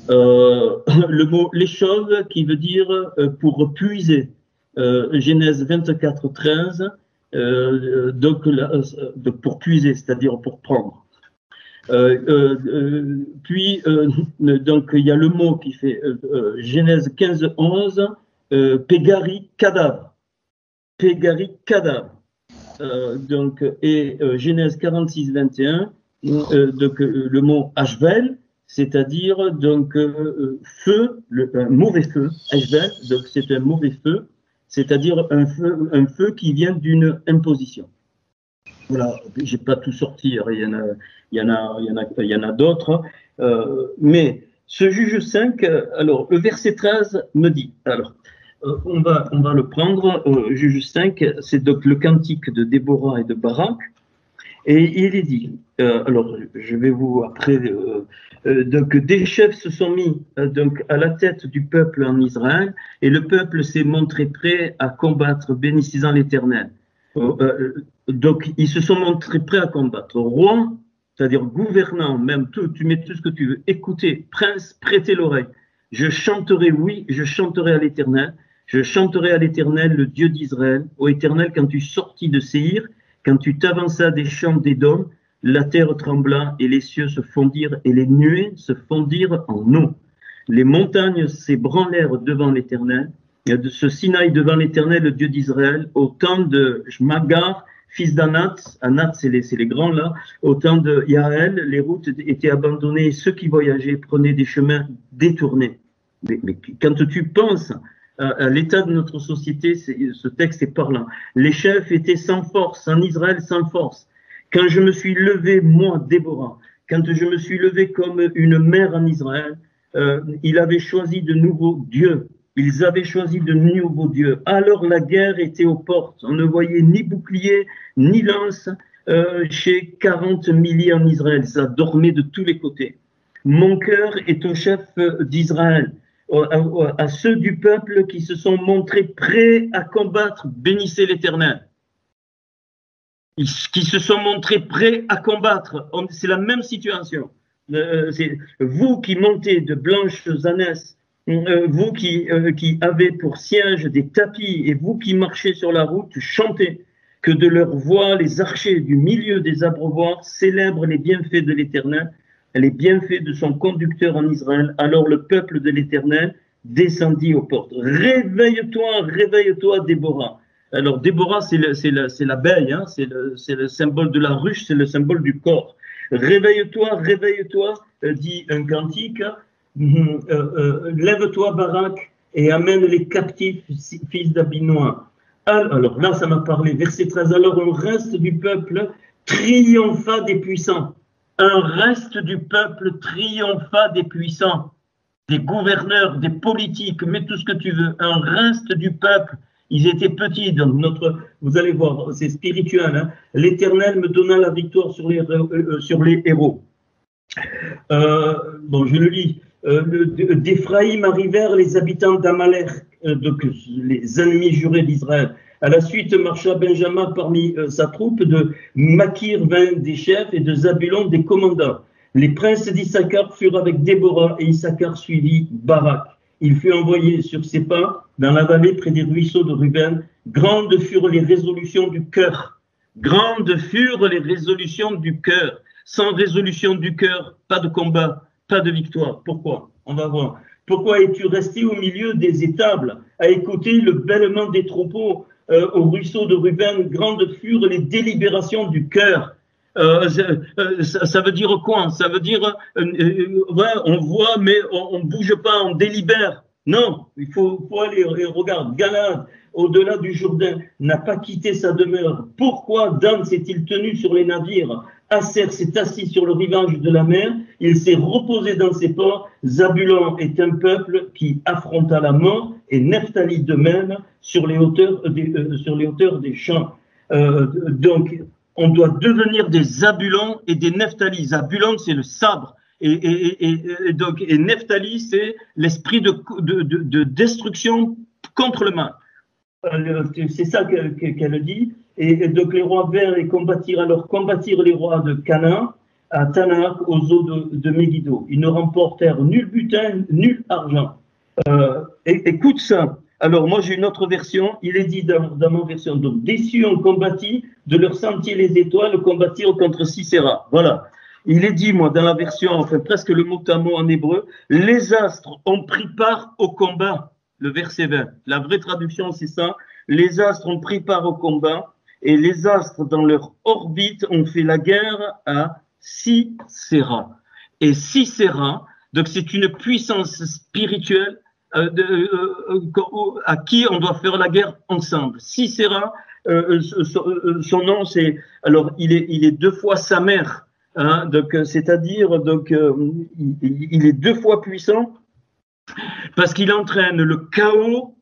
Le mot l'échauve qui veut dire pour puiser, Genèse 24-13 pour puiser, c'est-à-dire pour prendre. Puis donc il y a le mot qui fait Genèse 15-11 pégari cadavre, et Genèse 46-21 donc le mot ashvel, c'est-à-dire donc feu, un mauvais feu, ashvel, donc c'est un mauvais feu, c'est-à-dire un feu qui vient d'une imposition. Voilà, j'ai pas tout sorti, il y en a d'autres, mais ce Juge 5, alors le verset 13 me dit, alors on va le prendre, Juge 5, c'est donc le cantique de Déborah et de Barak, Et il est dit, alors je vais vous après, donc des chefs se sont mis donc à la tête du peuple en Israël, et le peuple s'est montré prêt à combattre, bénissant l'Éternel. Donc ils se sont montrés prêts à combattre. Roi, c'est-à-dire gouvernant, même tout, tu mets tout ce que tu veux. Écoutez, prince, prêtez l'oreille. Je chanterai, oui, je chanterai à l'Éternel. Je chanterai à l'Éternel, le Dieu d'Israël. Ô Éternel, quand tu sortis de Séhir, quand tu t'avanças des champs d'Édom, la terre trembla et les cieux se fondirent et les nuées se fondirent en eau. Les montagnes s'ébranlèrent devant l'Éternel, ce Sinaï devant l'Éternel, le Dieu d'Israël, au temps de Shmagar, fils d'Anat. Anat, c'est les grands là. Au temps de Yaël, les routes étaient abandonnées et ceux qui voyageaient prenaient des chemins détournés. Mais quand tu penses à l'état de notre société, ce texte est parlant. Les chefs étaient sans force, en Israël sans force. Quand je me suis levé, moi, Déborah, quand je me suis levé comme une mère en Israël, il avait choisi de nouveaux dieux. Ils avaient choisi de nouveaux dieux. Alors la guerre était aux portes. On ne voyait ni bouclier, ni lance chez 40 milliers en Israël. Ça dormait de tous les côtés. Mon cœur est au chef d'Israël, à ceux du peuple qui se sont montrés prêts à combattre. Bénissez l'Éternel. Qui se sont montrés prêts à combattre. C'est la même situation. C'est vous qui montez de blanches ânesses, vous qui avez pour siège des tapis et vous qui marchez sur la route, chantez que de leur voix les archers du milieu des abreuvoirs célèbrent les bienfaits de l'Éternel, les bienfaits de son conducteur en Israël. Alors le peuple de l'Éternel descendit aux portes. Réveille-toi, réveille-toi, Déborah. Alors Déborah, c'est l'abeille, hein, c'est le symbole de la ruche, c'est le symbole du corps. Réveille-toi, réveille-toi, dit un cantique. Lève-toi, Barak, et amène les captifs, fils d'Abinoam. Alors là, ça m'a parlé. Verset 13. Alors un reste du peuple triompha des puissants. Un reste du peuple triompha des puissants, des gouverneurs, des politiques, mets tout ce que tu veux. Un reste du peuple. Ils étaient petits. Donc vous allez voir, c'est spirituel. Hein. L'Éternel me donna la victoire sur les héros. Bon, je le lis. D'Éphraïm arrivèrent les habitants d'Amalek, donc les ennemis jurés d'Israël. À la suite marcha Benjamin parmi sa troupe, de Makir vint des chefs et de Zabulon des commandants. Les princes d'Issachar furent avec Déborah et Issachar suivit Barak. Il fut envoyé sur ses pas dans la vallée près des ruisseaux de Ruben. Grandes furent les résolutions du cœur. Grandes furent les résolutions du cœur. Sans résolution du cœur, pas de combat, pas de victoire. Pourquoi? On va voir. Pourquoi es-tu resté au milieu des étables à écouter le bêlement des troupeaux au ruisseau de Ruben? Grandes furent les délibérations du cœur. Ça veut dire quoi? Ça veut dire ouais, on voit mais on ne bouge pas, on délibère. Non, il faut aller, regarde, Galade, au-delà du Jourdain, n'a pas quitté sa demeure. Pourquoi Dan s'est-il tenu sur les navires? Aser s'est assis sur le rivage de la mer, il s'est reposé dans ses ports. Zabulon est un peuple qui affronta la mort, et Nephtali de même sur les hauteurs des champs. Donc, on doit devenir des Zabulons et des Nephtali. Zabulon, c'est le sabre. Et Nephtali, c'est l'esprit de destruction contre le mal. C'est ça qu'elle dit. Et donc les rois vinrent et combattirent les rois de Canaan à Tanakh, aux eaux de Megiddo. Ils ne remportèrent nul butin, nul argent. Écoute ça. Alors moi j'ai une autre version. Il est dit dans ma version. Donc déçus ont combattu, de leur sentier les étoiles combattirent contre Sisera. Voilà. Il est dit, moi, dans la version, enfin presque le mot à mot en hébreu, les astres ont pris part au combat, le verset 20. La vraie traduction, c'est ça. Les astres ont pris part au combat et les astres, dans leur orbite, ont fait la guerre à Sisera. Et Sisera, donc c'est une puissance spirituelle à qui on doit faire la guerre ensemble. Sisera, son nom, c'est, alors il est deux fois sa mère. Hein, donc, c'est-à-dire, donc, il est deux fois puissant parce qu'il entraîne le chaos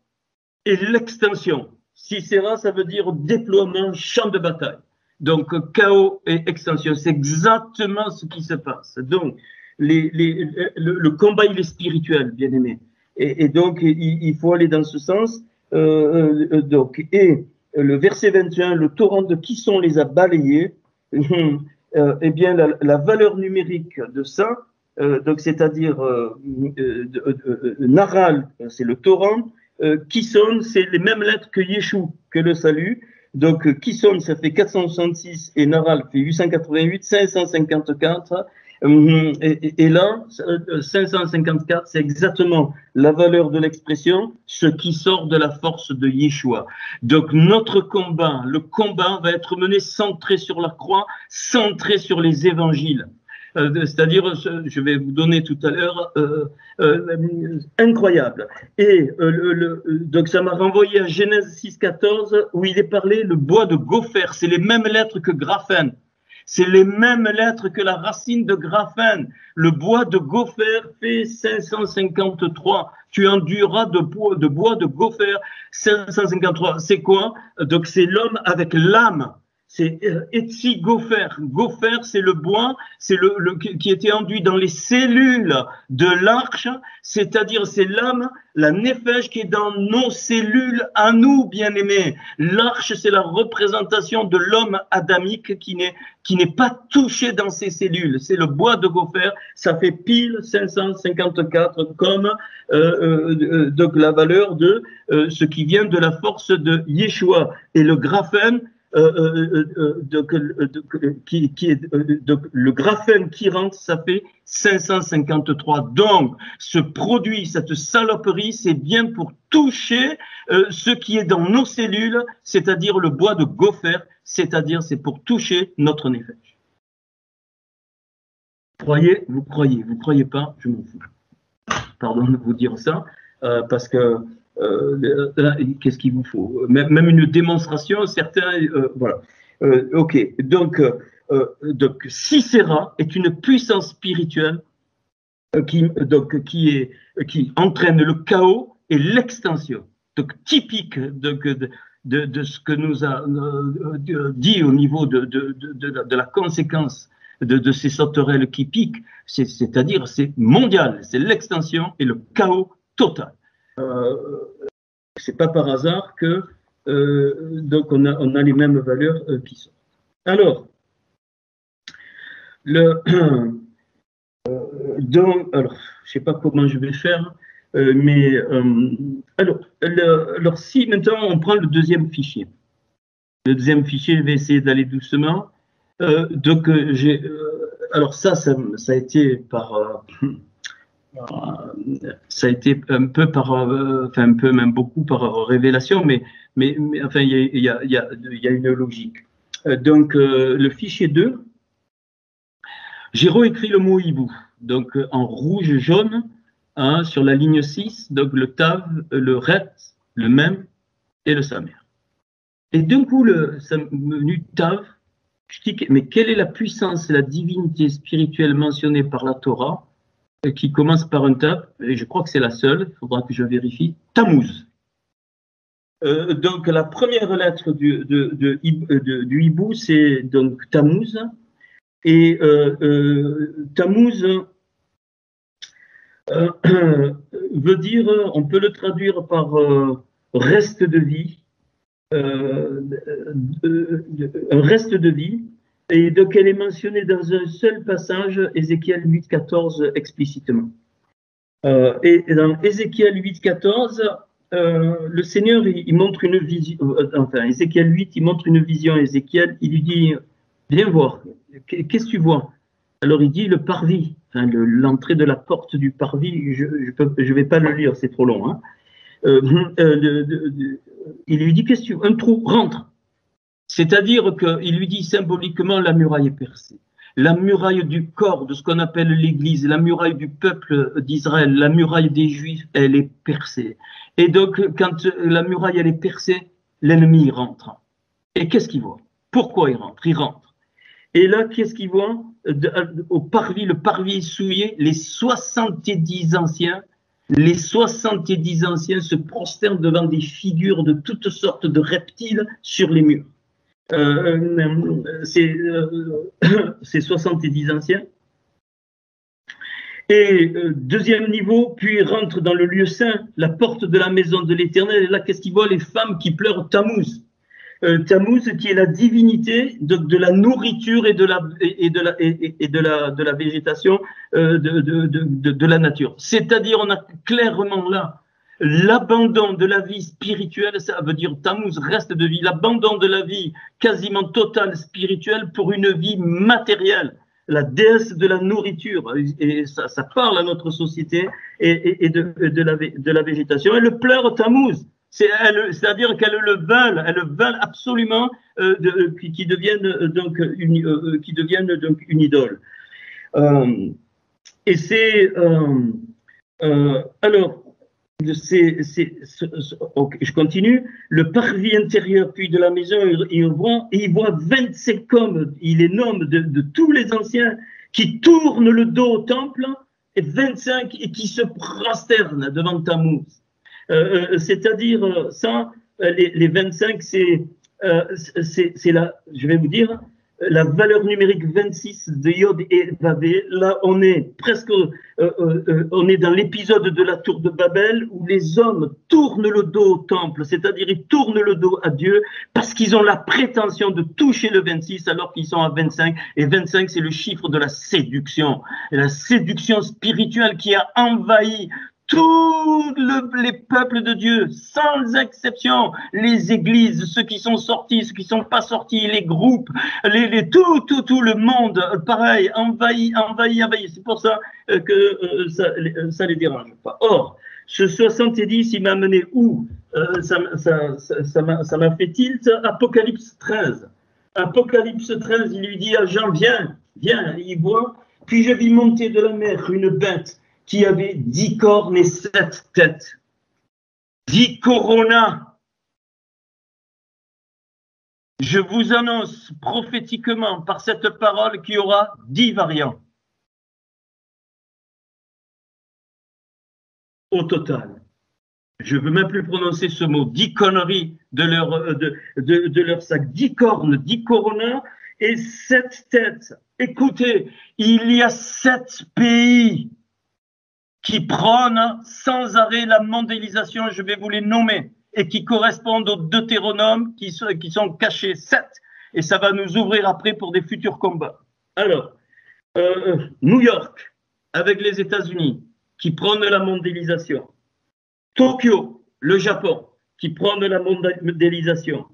et l'extension. Sisera, ça veut dire déploiement, champ de bataille. Donc, chaos et extension, c'est exactement ce qui se passe. Donc, le combat, il est spirituel, bien aimé. Et donc, il faut aller dans ce sens. Et le verset 21, le torrent de qui sont les a balayés. Eh bien, la valeur numérique de ça, donc c'est-à-dire Naral, c'est le torrent, Kison, c'est les mêmes lettres que Yeshua, que le salut. Donc Kison, ça fait 466 et Naral fait 888, 554. Et là, 554, c'est exactement la valeur de l'expression, ce qui sort de la force de Yeshua. Donc notre combat, le combat va être mené centré sur la croix, centré sur les évangiles. C'est-à-dire, je vais vous donner tout à l'heure, incroyable. Et donc ça m'a renvoyé à Genèse 6,14 où il est parlé le bois de gopher, c'est les mêmes lettres que graphène. C'est les mêmes lettres que la racine de graphène. Le bois de gopher fait 553. Tu enduras de bois de gopher 553. C'est quoi? Donc c'est l'homme avec l'âme. C'est Etsi Gopher. Gopher, c'est le bois, c'est qui était enduit dans les cellules de l'arche, c'est-à-dire c'est l'âme, la nefesh qui est dans nos cellules à nous, bien-aimés. L'arche, c'est la représentation de l'homme adamique qui n'est pas touché dans ses cellules. C'est le bois de Gopher, ça fait pile 554 comme donc la valeur de ce qui vient de la force de Yeshua. Et le graphène, donc le graphène qui rentre, ça fait 553. Donc, ce produit, cette saloperie, c'est bien pour toucher ce qui est dans nos cellules, c'est-à-dire le bois de gopher, c'est-à-dire c'est pour toucher notre nefesh. Croyez, vous croyez pas, je m'en fous. Pardon de vous dire ça, parce que qu'est-ce qu'il vous faut? Même une démonstration, certains, voilà. Ok, donc Sisera est une puissance spirituelle qui entraîne le chaos et l'extension. Donc typique de ce que nous a dit au niveau de la conséquence de ces sauterelles qui piquent, c'est-à-dire c'est mondial, c'est l'extension et le chaos total. C'est pas par hasard que donc on a les mêmes valeurs qui sont. Alors, alors je sais pas comment je vais faire, mais alors si maintenant on prend le deuxième fichier, je vais essayer d'aller doucement. Donc alors ça a été par ça a été un peu par, enfin un peu même beaucoup par révélation, mais enfin il y a une logique. Donc le fichier 2, j'ai réécrit le mot hibou, donc en rouge jaune, hein, sur la ligne 6, donc le tav, le ret, le mem et le samer. Et d'un coup le menu tav, je dis mais quelle est la puissance, la divinité spirituelle mentionnée par la Torah, qui commence par un tav, et je crois que c'est la seule, il faudra que je vérifie, Tammuz. Donc la première lettre du hibou, c'est donc Tammuz, et Tammuz veut dire, on peut le traduire par reste de vie, un reste de vie. Et donc, elle est mentionnée dans un seul passage, Ézéchiel 8,14 explicitement. Et dans Ézéchiel 8,14, le Seigneur, il montre une vision, enfin, Ézéchiel 8, il montre une vision à Ézéchiel, il lui dit, viens voir, qu'est-ce que tu vois? Alors, il dit le parvis, enfin, l'entrée de la porte du parvis, je vais pas le lire, c'est trop long. Hein. Il lui dit, qu'est-ce que tu vois? Un trou, rentre. C'est-à-dire qu'il lui dit symboliquement la muraille est percée. La muraille du corps, de ce qu'on appelle l'Église, la muraille du peuple d'Israël, la muraille des Juifs, elle est percée. Et donc, quand la muraille elle est percée, l'ennemi rentre. Et qu'est-ce qu'il voit? Pourquoi il rentre? Il rentre. Et là, qu'est-ce qu'il voit? Au parvis, le parvis est souillé, les 70 anciens se prosternent devant des figures de toutes sortes de reptiles sur les murs. C'est 70 anciens. Et deuxième niveau, puis rentre dans le lieu saint, la porte de la maison de l'Éternel. Et là, qu'est-ce qu'il voit? Les femmes qui pleurent Tammuz. Tammuz, qui est la divinité de la nourriture et de la végétation, de la nature. C'est-à-dire, on a clairement là l'abandon de la vie spirituelle, ça veut dire Tammuz, reste de vie, l'abandon de la vie quasiment totale spirituelle pour une vie matérielle. La déesse de la nourriture, et ça parle à notre société et de la végétation. Elle pleure Tammuz. C'est-à-dire qu'elles le veulent absolument qui deviennent donc une idole. Et c'est alors okay, je continue. Le parvis intérieur puis de la maison, il voit 25 hommes, il les nomme de tous les anciens qui tournent le dos au temple, et 25 et qui se prosternent devant Tammuz. C'est-à-dire ça, les 25, c'est là, je vais vous dire, la valeur numérique 26 de Yod et Vavé. Là, on est presque, on est dans l'épisode de la tour de Babel où les hommes tournent le dos au temple, c'est-à-dire ils tournent le dos à Dieu parce qu'ils ont la prétention de toucher le 26 alors qu'ils sont à 25. Et 25, c'est le chiffre de la séduction. Et la séduction spirituelle qui a envahi tous les peuples de Dieu, sans exception, les églises, ceux qui sont sortis, ceux qui sont pas sortis, les groupes, tout le monde, pareil, envahi. C'est pour ça que ça les dérange pas. Or, ce 70, il m'a amené où? Ça m'a fait tilt. Apocalypse 13. Apocalypse 13, il lui dit à Jean, viens, il voit. Puis je vis monter de la mer une bête qui avait 10 cornes et 7 têtes. 10 coronas. Je vous annonce prophétiquement par cette parole qu'il y aura 10 variants. Au total. Je ne veux même plus prononcer ce mot. 10 conneries de leur sac. 10 cornes, 10 coronas et 7 têtes. Écoutez, il y a 7 pays qui prônent sans arrêt la mondialisation, je vais vous les nommer, et qui correspondent au Deutéronome, qui sont cachés 7, et ça va nous ouvrir après pour des futurs combats. Alors, New York, avec les États-Unis, qui prônent la mondialisation. Tokyo, le Japon, qui prône la mondialisation.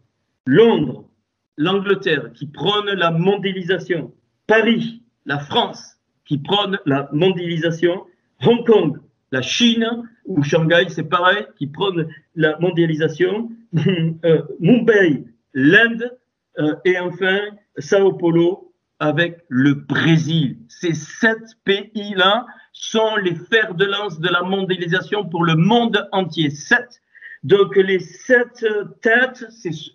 Londres, l'Angleterre, qui prône la mondialisation. Paris, la France, qui prône la mondialisation. Hong Kong, la Chine, ou Shanghai, c'est pareil, qui prône la mondialisation. Mumbai, l'Inde, et enfin Sao Paulo avec le Brésil. Ces 7 pays-là sont les fers de lance de la mondialisation pour le monde entier. 7. Donc les 7 têtes,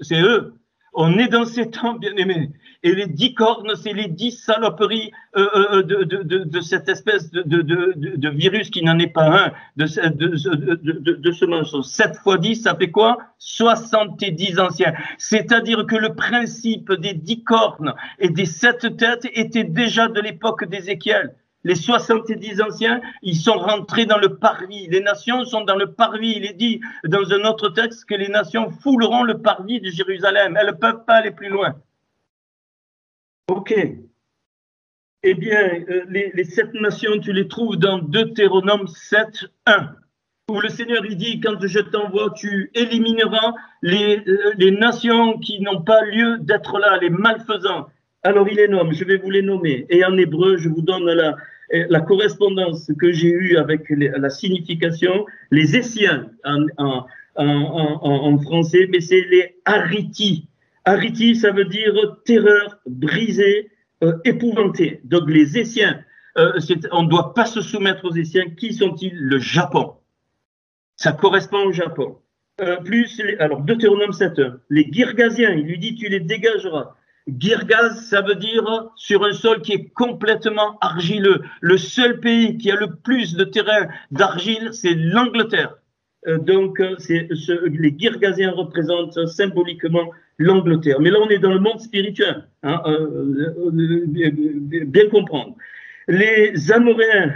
c'est eux. On est dans ces temps, bien aimés. Et les 10 cornes, c'est les 10 saloperies de cette espèce de virus qui n'en est pas un, de ce mensonge. 7 fois 10, ça fait quoi? 70 anciens. C'est-à-dire que le principe des 10 cornes et des 7 têtes était déjà de l'époque d'Ézéchiel. Les 70 anciens, ils sont rentrés dans le parvis. Les nations sont dans le parvis. Il est dit dans un autre texte que les nations fouleront le parvis de Jérusalem. Elles ne peuvent pas aller plus loin. Ok. Eh bien, les 7 nations, tu les trouves dans Deutéronome 7, 1. Où le Seigneur il dit, quand je t'envoie, tu élimineras les nations qui n'ont pas lieu d'être là, les malfaisants. Alors il les nomme, je vais vous les nommer. Et en hébreu, je vous donne la correspondance que j'ai eue avec la signification, les Essiens en français, mais c'est les Haritis. Haritis, ça veut dire terreur, brisé, épouvanté. Donc les Essiens, on ne doit pas se soumettre aux Essiens. Qui sont-ils? Le Japon. Ça correspond au Japon. Alors Deutéronome 7.1. Les Girgasiens, il lui dit, tu les dégageras. Girgaz, ça veut dire sur un sol qui est complètement argileux. Le seul pays qui a le plus de terrain d'argile, c'est l'Angleterre. les Girgasiens représentent symboliquement l'Angleterre. Mais là, on est dans le monde spirituel, hein, bien comprendre. Les Amoréens,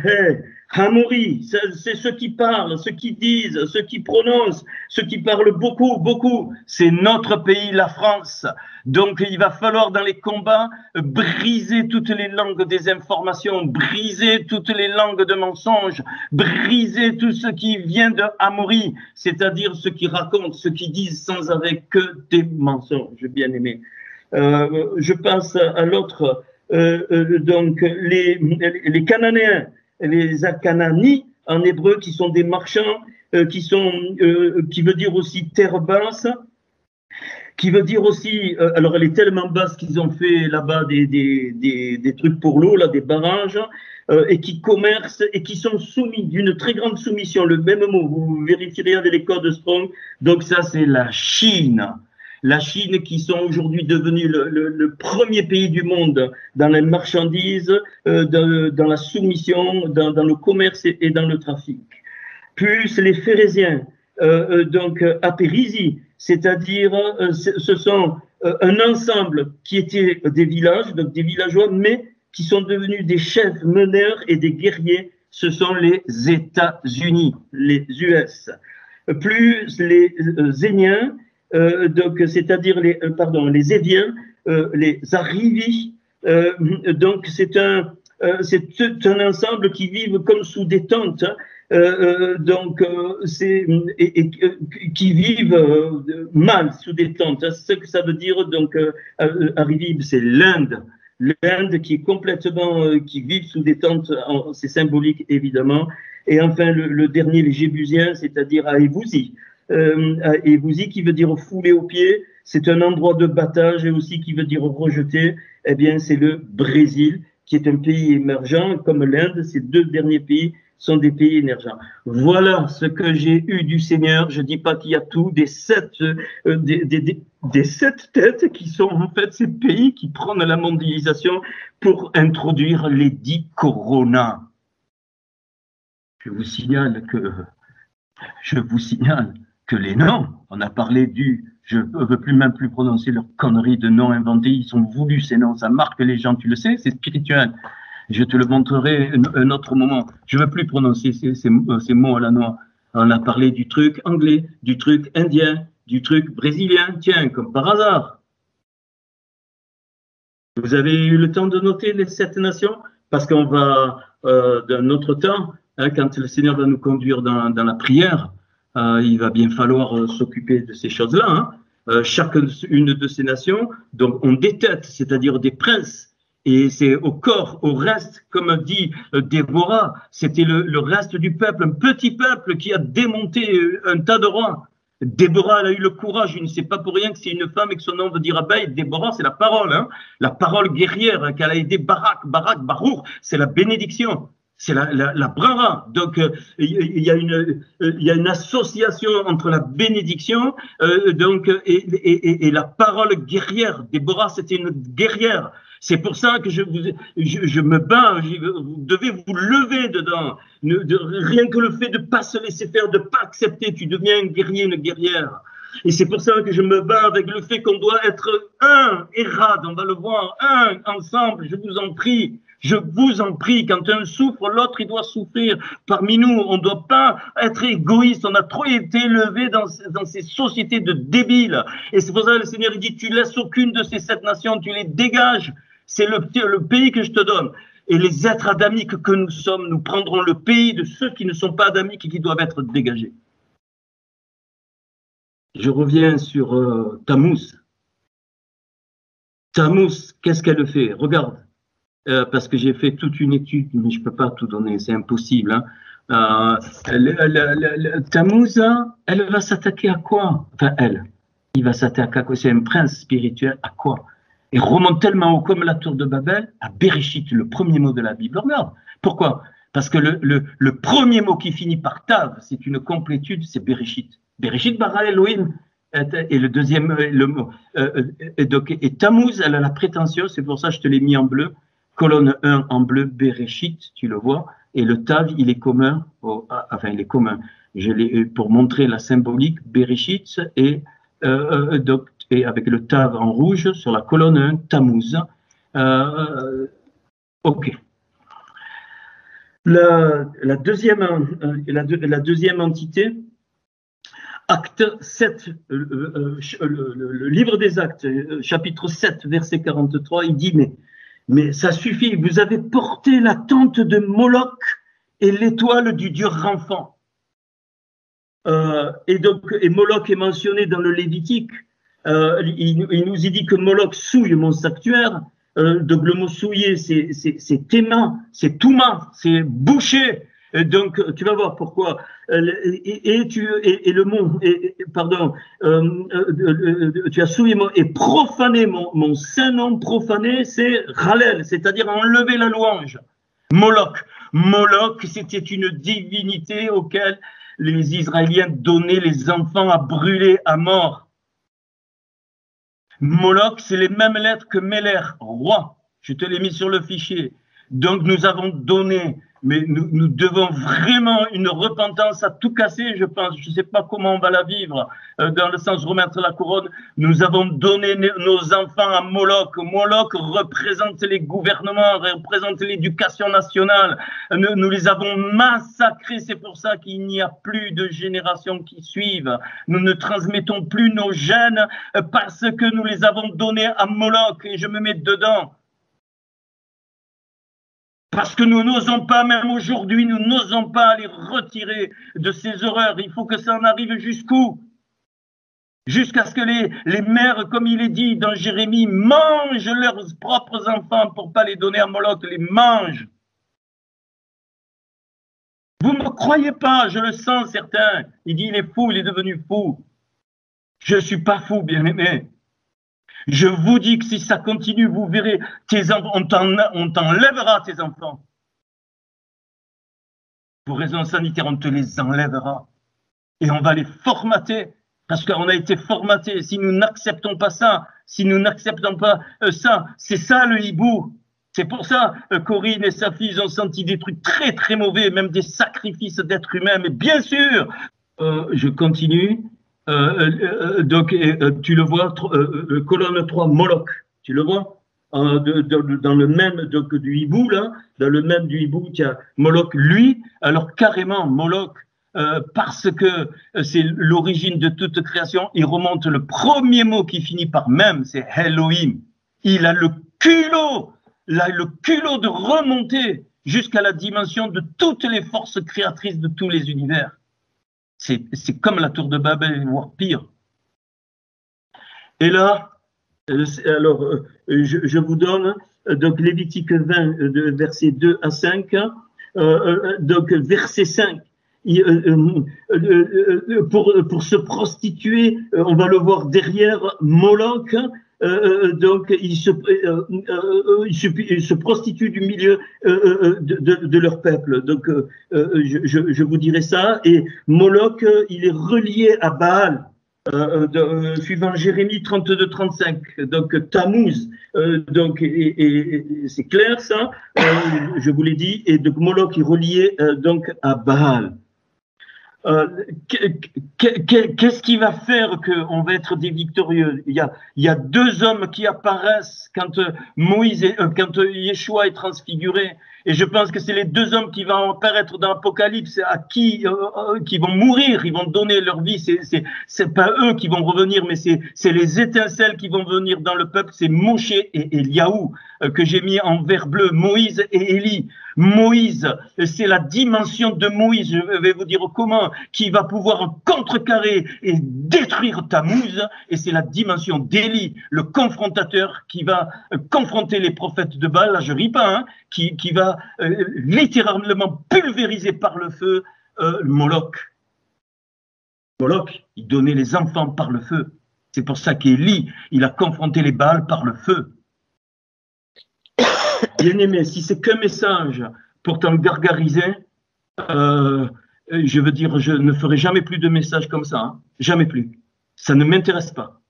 Hamori, c'est ceux qui parlent, ceux qui disent, ceux qui prononcent, ceux qui parlent beaucoup, beaucoup. C'est notre pays, la France. Donc, il va falloir dans les combats briser toutes les langues des informations, briser toutes les langues de mensonges, briser tout ce qui vient de Hamori, c'est-à-dire ceux qui racontent, ceux qui disent sans arrêt que des mensonges, bien aimé. Je passe à l'autre. Donc, les Cananéens, les Akanani en hébreu, qui sont des marchands, qui veut dire aussi terre basse, qui veut dire aussi, alors elle est tellement basse qu'ils ont fait là-bas des trucs pour l'eau, là, des barrages, et qui commercent et qui sont soumis d'une très grande soumission. Le même mot, vous vérifierez avec les codes Strong. Donc ça, c'est la Chine. La Chine qui sont aujourd'hui devenus le premier pays du monde dans les marchandises, dans la soumission, dans le commerce et dans le trafic. Plus les Phérésiens, donc à Périsie, c'est-à-dire ce sont un ensemble qui étaient des villages, donc des villageois, mais qui sont devenus des chefs meneurs et des guerriers. Ce sont les États-Unis, les US. Plus les Zéniens, donc c'est-à-dire les Éviens, les Arrivis. Donc c'est un ensemble qui vivent comme sous des tentes, qui vivent mal sous des tentes. Ce que ça veut dire, donc Arrivis, c'est l'Inde. L'Inde qui est complètement, qui vit sous des tentes, c'est symbolique évidemment. Et enfin le dernier, les Jébusiens, c'est-à-dire Aévousi. Aévousi qui veut dire fouler aux pieds, c'est un endroit de battage et aussi qui veut dire rejeter. Eh bien, c'est le Brésil qui est un pays émergent comme l'Inde. Ces deux derniers pays sont des pays émergents. Voilà ce que j'ai eu du Seigneur. Je dis pas qu'il y a tout, des sept têtes qui sont en fait ces pays qui prennent la mondialisation pour introduire les 10 coronas. Je vous signale que les noms, on a parlé je ne veux même plus prononcer leurs conneries de noms inventés, ils sont voulus ces noms, ça marque les gens, tu le sais, c'est spirituel. Je te le montrerai un autre moment. Je ne veux plus prononcer ces mots à la noix. On a parlé du truc anglais, du truc indien, du truc brésilien, tiens, comme par hasard. Vous avez eu le temps de noter les 7 nations? Parce qu'on va, d'un autre temps, hein, quand le Seigneur va nous conduire dans la prière, il va bien falloir s'occuper de ces choses-là. Hein. Chacune de ces nations, donc ont des têtes, c'est-à-dire des princes. Et c'est au corps, au reste, comme dit Déborah, c'était le reste du peuple, un petit peuple qui a démonté un tas de rois. Déborah, elle a eu le courage, je ne sais pas pour rien que c'est une femme et que son nom veut dire abeille. Déborah, c'est la parole, hein, la parole guerrière, hein, qu'elle a aidé Barak, Barour, c'est la bénédiction. C'est la brara. Donc, il y a une association entre la bénédiction et la parole guerrière. Déborah, c'était une guerrière. C'est pour ça que je me bats. Vous devez vous lever dedans. Rien que le fait de ne pas se laisser faire, de ne pas accepter, tu deviens un guerrier, une guerrière. Et c'est pour ça que je me bats avec le fait qu'on doit être un, Érad, on va le voir, un, ensemble, je vous en prie. Je vous en prie, quand un souffre, l'autre, il doit souffrir. Parmi nous, on ne doit pas être égoïste. On a trop été élevé dans ces sociétés de débiles. Et c'est pour ça que le Seigneur dit, tu laisses aucune de ces 7 nations, tu les dégages. C'est le pays que je te donne. Et les êtres adamiques que nous sommes, nous prendrons le pays de ceux qui ne sont pas adamiques et qui doivent être dégagés. Je reviens sur Tammuz. Tammuz, qu'est-ce qu'elle fait? Regarde. Parce que j'ai fait toute une étude, mais je ne peux pas tout donner, c'est impossible. Hein. Tammuz, elle va s'attaquer à quoi? Enfin, il va s'attaquer à quoi? C'est un prince spirituel, à quoi? Il remonte tellement haut comme la tour de Babel, à Bereshit, le premier mot de la Bible. Regarde, pourquoi? Parce que le premier mot qui finit par Tav, c'est une complétude, c'est Bereshit. Bereshit bara Elohim. Et le deuxième, le mot. Et Tammuz, elle a la prétention, c'est pour ça que je te l'ai mis en bleu, colonne 1 en bleu, Bereshit, tu le vois, et le tav, il est commun, enfin il est commun, pour montrer la symbolique, Bereshit, donc, et avec le tav en rouge sur la colonne 1, Tammuz. Ok. La deuxième entité, Acte 7, le livre des Actes, chapitre 7, verset 43, il dit, mais ça suffit, vous avez porté la tente de Moloch et l'étoile du dieu Renfant. Et Moloch est mentionné dans le Lévitique. Il nous dit que Moloch souille mon sanctuaire. Donc le mot souiller, c'est téma, c'est touma, c'est boucher. Donc tu vas voir pourquoi. Tu as souillé et profané mon saint nom profané, c'est Ralel, c'est-à-dire enlever la louange. Moloch, c'était une divinité auquel les Israéliens donnaient les enfants à brûler à mort. Moloch, c'est les mêmes lettres que Meller, roi. Je te l'ai mis sur le fichier. Donc nous avons donné, mais nous devons vraiment une repentance à tout casser, je pense. Je ne sais pas comment on va la vivre, dans le sens remettre la couronne. Nous avons donné nos enfants à Moloch. Moloch représente les gouvernements, représente l'éducation nationale. Nous les avons massacrés, c'est pour ça qu'il n'y a plus de générations qui suivent. Nous ne transmettons plus nos gènes parce que nous les avons donnés à Moloch, et je me mets dedans. Parce que nous n'osons pas, même aujourd'hui, nous n'osons pas les retirer de ces horreurs. Il faut que ça en arrive jusqu'où? Jusqu'à ce que les mères, comme il est dit dans Jérémie, mangent leurs propres enfants pour ne pas les donner à Moloch, les mangent. Vous ne me croyez pas, je le sens certain. Il dit, il est fou, il est devenu fou. Je ne suis pas fou, bien-aimé. Je vous dis que si ça continue, vous verrez, tes enfants, on t'enlèvera tes enfants. Pour raisons sanitaires, on te les enlèvera. Et on va les formater, parce qu'on a été formatés. Si nous n'acceptons pas ça, si nous n'acceptons pas ça, c'est ça le hibou. C'est pour ça Corinne et sa fille ont senti des trucs très très mauvais, même des sacrifices d'êtres humains. Mais bien sûr, je continue. Donc, tu le vois, colonne 3, Moloch, tu le vois, dans le même donc, du hibou, là, dans le même du hibou, tu as Moloch, lui, alors carrément, Moloch, parce que c'est l'origine de toute création, il remonte le premier mot qui finit par même, c'est Elohim. Il a le culot de remonter jusqu'à la dimension de toutes les forces créatrices de tous les univers. C'est comme la tour de Babel, voire pire. Et là, alors, je vous donne donc Lévitique 20, versets 2 à 5. Donc, verset 5. Pour se prostituer, on va le voir derrière Moloch. Donc, ils se prostituent du milieu de leur peuple. Donc, je vous dirai ça. Et Moloch, il est relié à Baal, suivant Jérémie 32-35. Donc, Tammuz. Donc, c'est clair ça. Je vous l'ai dit. Et donc, Moloch est relié donc à Baal. Qu'est-ce qui va faire qu'on va être des victorieux? Il y a deux hommes qui apparaissent quand quand Yeshua est transfiguré, et je pense que c'est les deux hommes qui vont apparaître dans l'Apocalypse, qui vont mourir, ils vont donner leur vie. C'est pas eux qui vont revenir, mais c'est les étincelles qui vont venir dans le peuple. C'est Moshe et Eliaou que j'ai mis en vert bleu, Moïse et Élie. Moïse, c'est la dimension de Moïse, je vais vous dire comment, qui va pouvoir contrecarrer et détruire Tammuz, et c'est la dimension d'Élie, le confrontateur, qui va confronter les prophètes de Baal, là je ris pas, hein, qui va littéralement pulvériser par le feu Moloch. Moloch, il donnait les enfants par le feu. C'est pour ça qu'Élie, il a confronté les Baals par le feu. Bien-aimé, si c'est qu'un message pour t'en gargariser, je veux dire, je ne ferai jamais plus de messages comme ça, hein, jamais plus. Ça ne m'intéresse pas.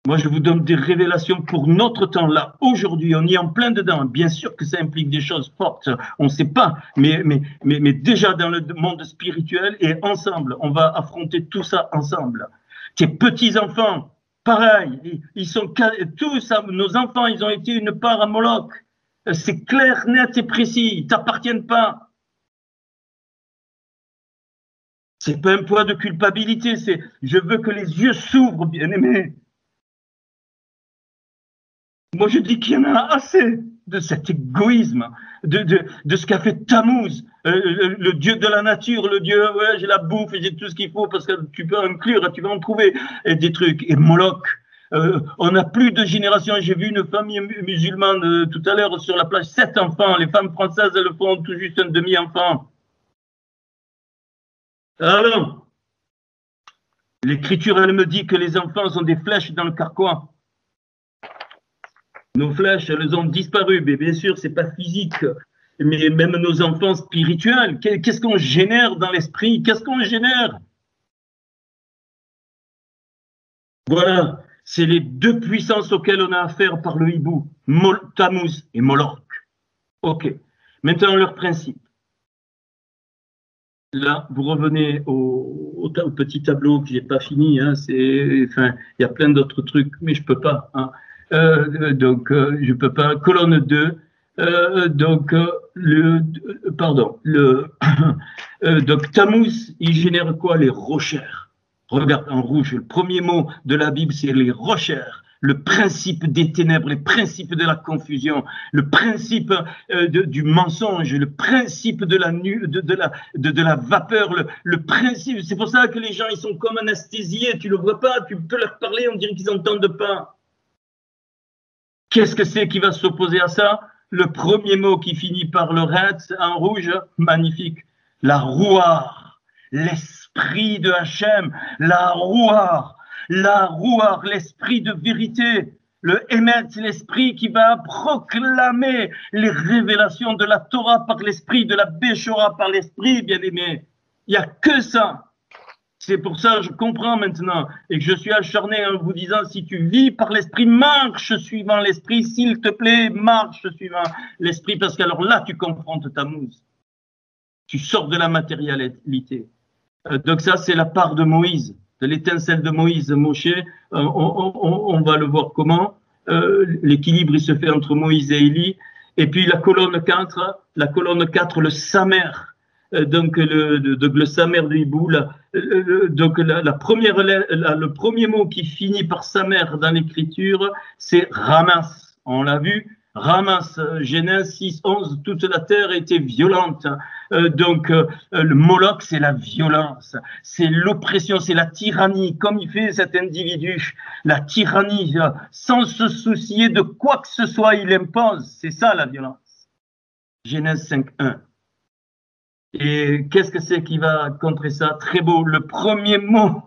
Moi, je vous donne des révélations pour notre temps, là, aujourd'hui, on y est en plein dedans. Bien sûr que ça implique des choses fortes, on ne sait pas, mais déjà dans le monde spirituel et ensemble, on va affronter tout ça ensemble. Tes petits-enfants, pareil, ils sont tous, nos enfants, ils ont été une part à Moloch. C'est clair, net et précis, ils ne t'appartiennent pas. C'est pas un poids de culpabilité, c'est je veux que les yeux s'ouvrent, bien-aimés. Moi, je dis qu'il y en a assez de cet égoïsme, de ce qu'a fait Tammuz, le dieu de la nature, le dieu, ouais, j'ai la bouffe et j'ai tout ce qu'il faut, parce que tu peux inclure, tu vas en trouver des trucs. Et Moloch, on n'a plus de génération. J'ai vu une famille musulmane tout à l'heure sur la plage, 7 enfants. Les femmes françaises, elles font tout juste un demi-enfant. Alors, l'écriture, elle me dit que les enfants sont des flèches dans le carquois. Nos flèches, elles ont disparu, mais bien sûr, c'est pas physique, mais même nos enfants spirituels, qu'est-ce qu'on génère dans l'esprit? Qu'est-ce qu'on génère? Voilà, c'est les deux puissances auxquelles on a affaire par le hibou, Tammuz et Moloch. Ok, maintenant leur principe. Là, vous revenez au petit tableau que j'ai pas fini, hein, enfin, il y a plein d'autres trucs, mais je peux pas, hein. Donc, je peux pas. Colonne 2. Donc, donc, Tammuz, il génère quoi? Les rochères. Regarde en rouge, le premier mot de la Bible, c'est les rochères. Le principe des ténèbres, les principes de la confusion, le principe du mensonge, le principe de la vapeur, le principe. C'est pour ça que les gens, ils sont comme anesthésiés. Tu le vois pas, tu peux leur parler, on dirait qu'ils n'entendent pas. Qu'est-ce que c'est qui va s'opposer à ça? Le premier mot qui finit par le ret en rouge, magnifique. La rouar, l'esprit de Hachem, la rouar, l'esprit de vérité, le émet, l'esprit qui va proclamer les révélations de la Torah par l'esprit, de la Béchora par l'esprit, bien-aimé. Il n'y a que ça. C'est pour ça que je comprends maintenant et que je suis acharné en vous disant, si tu vis par l'esprit, marche suivant l'esprit, s'il te plaît, marche suivant l'esprit, parce qu'alors là, tu confrontes Tammuz. Tu sors de la matérialité. Donc ça, c'est la part de Moïse, de l'étincelle de Moïse, Moshe. On va le voir comment. L'équilibre, il se fait entre Moïse et Élie. Et puis la colonne 4, le Samer. Donc le Samer de Hibou, donc le premier mot qui finit par Samer dans l'écriture, c'est Ramas. On l'a vu, Ramas, Genèse 6:11, toute la terre était violente. Donc le Moloch, c'est la violence, c'est l'oppression, c'est la tyrannie, comme il fait cet individu, la tyrannie, sans se soucier de quoi que ce soit, il impose, c'est ça la violence. Genèse 5:1. Et qu'est-ce que c'est qui va contrer ça? Très beau. Le premier mot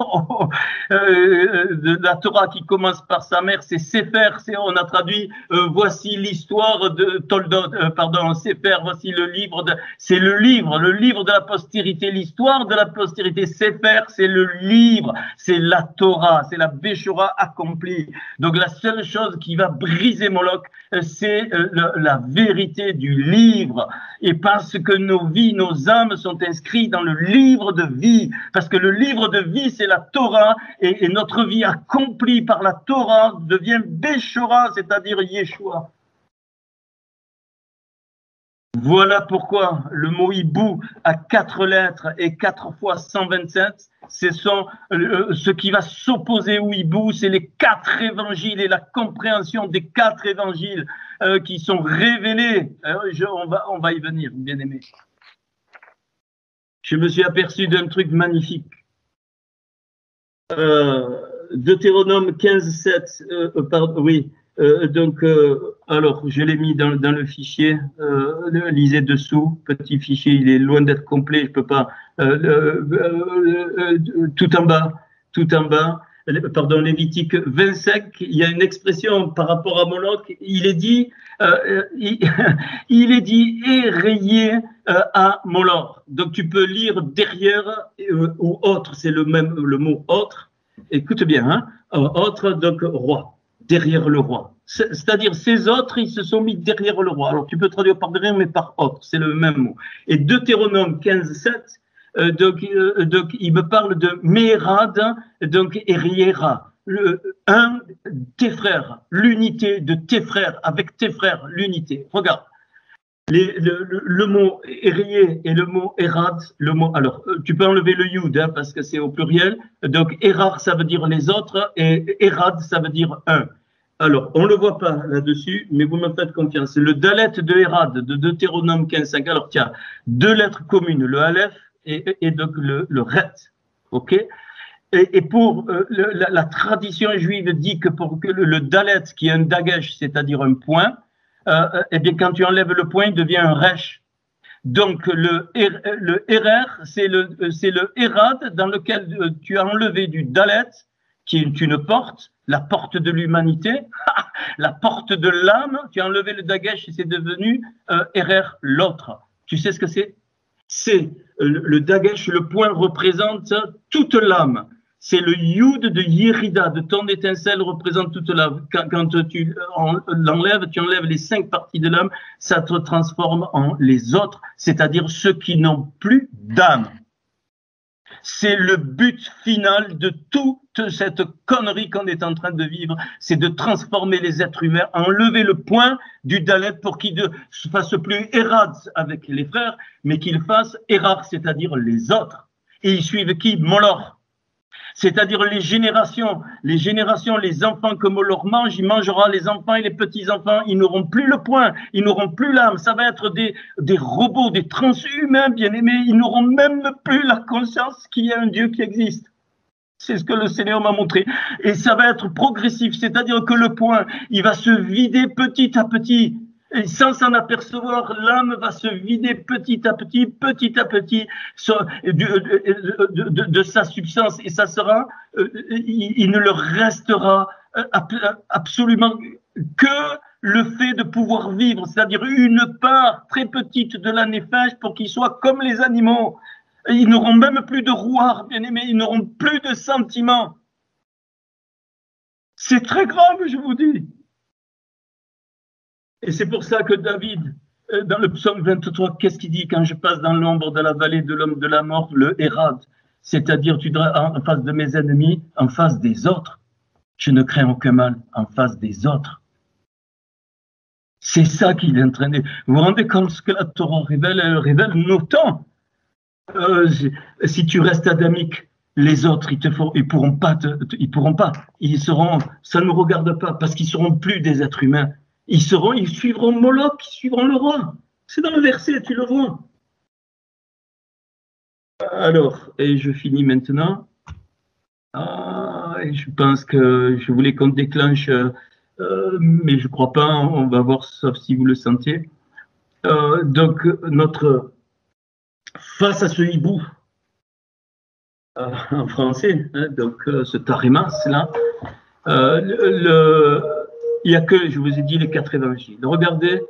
de la Torah qui commence par sa mère, c'est Sefer. On a traduit voici l'histoire de Toldot, Sefer, voici le livre. C'est le livre de la postérité, l'histoire de la postérité. Sefer, c'est le livre, c'est la Torah, c'est la Béchora accomplie. Donc la seule chose qui va briser Moloch, c'est la vérité du livre. Et parce que nos vies, nos âmes sont inscrits dans le livre de vie, parce que le livre de vie, c'est la Torah, et notre vie accomplie par la Torah devient Béchora, c'est-à-dire Yeshua. Voilà pourquoi le mot hibou a 4 lettres et 4 fois 127, ce qui va s'opposer au hibou, c'est les 4 évangiles et la compréhension des 4 évangiles qui sont révélés. On va y venir, bien aimé. Je me suis aperçu d'un truc magnifique. Deutéronome 15:7, oui. Alors, je l'ai mis dans le fichier, lisez dessous, petit fichier, il est loin d'être complet, je peux pas, tout en bas, pardon, Lévitique 25, il y a une expression par rapport à Moloch, il est dit érayé à Moloch. Donc tu peux lire derrière ou autre, c'est le mot autre. Écoute bien, hein, autres, donc roi, derrière le roi. C'est-à-dire, ces autres, ils se sont mis derrière le roi. Alors, tu peux traduire par derrière, mais par autre, c'est le même mot. Et Deutéronome 15:7, donc, il me parle de Mérad, donc, et Riera. Un, tes frères, l'unité de tes frères, avec tes frères, l'unité. Regarde. Le mot Erié et le mot Erad, alors tu peux enlever le Yud hein, parce que c'est au pluriel, donc Erar ça veut dire les autres et Erad ça veut dire un. Alors on ne le voit pas là-dessus, mais vous me faites confiance. Le Dalet de Erad de Deutéronome 15:5, alors tiens, deux lettres communes, le Aleph et donc le Ret, ok. Et pour la tradition juive dit que pour que le Dalet qui est un Dagesh, c'est-à-dire un point, eh bien, quand tu enlèves le point, il devient un resh. Donc, le RR, c'est le Erad dans lequel tu as enlevé du Dalet, qui est une porte, la porte de l'humanité, la porte de l'âme. Tu as enlevé le Dagesh et c'est devenu RR, l'autre. Tu sais ce que c'est? C'est le Dagesh, le point représente toute l'âme. C'est le Yud de Yérida, de ton étincelle représente toute l'âme. Quand tu l'enlèves, tu enlèves les 5 parties de l'âme, ça te transforme en les autres, c'est-à-dire ceux qui n'ont plus d'âme. C'est le but final de toute cette connerie qu'on est en train de vivre, c'est de transformer les êtres humains, enlever le point du Dalet pour qu'il ne se fasse plus Erad avec les frères, mais qu'il fasse Erar, c'est-à-dire les autres. Et ils suivent qui? Moloch. C'est-à-dire les générations, les enfants que Moloch mange, il mangera les enfants et les petits-enfants, ils n'auront plus le point, ils n'auront plus l'âme, ça va être des robots, des transhumains bien-aimés, ils n'auront même plus la conscience qu'il y a un Dieu qui existe. C'est ce que le Seigneur m'a montré. Et ça va être progressif, c'est-à-dire que le point, il va se vider petit à petit. Et sans s'en apercevoir, l'âme va se vider petit à petit de sa substance. Et ça sera, il ne leur restera absolument que le fait de pouvoir vivre, c'est-à-dire une part très petite de la néphèche pour qu'ils soient comme les animaux. Ils n'auront même plus de rouard, bien aimé, ils n'auront plus de sentiments. C'est très grave, je vous dis. Et c'est pour ça que David, dans le psaume 23, qu'est-ce qu'il dit? Quand je passe dans l'ombre de la vallée de l'homme de la mort, le Hérad, c'est-à-dire tu diras en face de mes ennemis, en face des autres, je ne crains aucun mal, en face des autres. C'est ça qu'il est en train de... Vous vous rendez compte ce que la Torah révèle? Elle révèle nos temps. Si tu restes adamique, les autres, ils pourront pas, ils seront, ça ne nous regarde pas, parce qu'ils seront plus des êtres humains. Ils suivront Moloch, ils suivront le roi. C'est dans le verset, tu le vois. Alors, et je finis maintenant. Et je pense que je voulais qu'on déclenche, mais je ne crois pas, on va voir, sauf si vous le sentez. Donc, face à ce hibou, en français, hein, donc ce tarimas là, il n'y a que, je vous ai dit, les 4 évangiles. Regardez,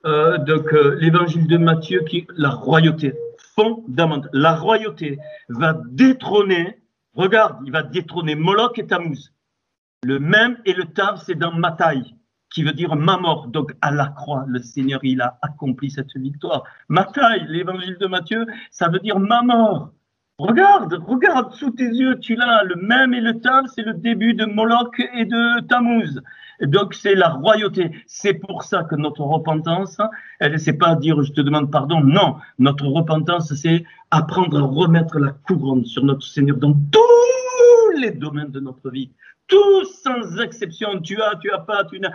donc l'évangile de Matthieu, qui la royauté fondamentale. La royauté va détrôner, regarde, il va détrôner Moloch et Tammuz. Le même et le Tav, c'est dans Matthaï, qui veut dire ma mort. Donc à la croix, le Seigneur, il a accompli cette victoire. Matthaï, l'évangile de Matthieu, ça veut dire ma mort. Regarde sous tes yeux, tu l'as, le même et le Tav, c'est le début de Moloch et de Tammuz. Et donc c'est la royauté. C'est pour ça que notre repentance, elle, c'est pas dire je te demande pardon, non. Notre repentance, c'est apprendre à remettre la couronne sur notre Seigneur dans tous les domaines de notre vie. Tous sans exception, tu as pas, tu n'as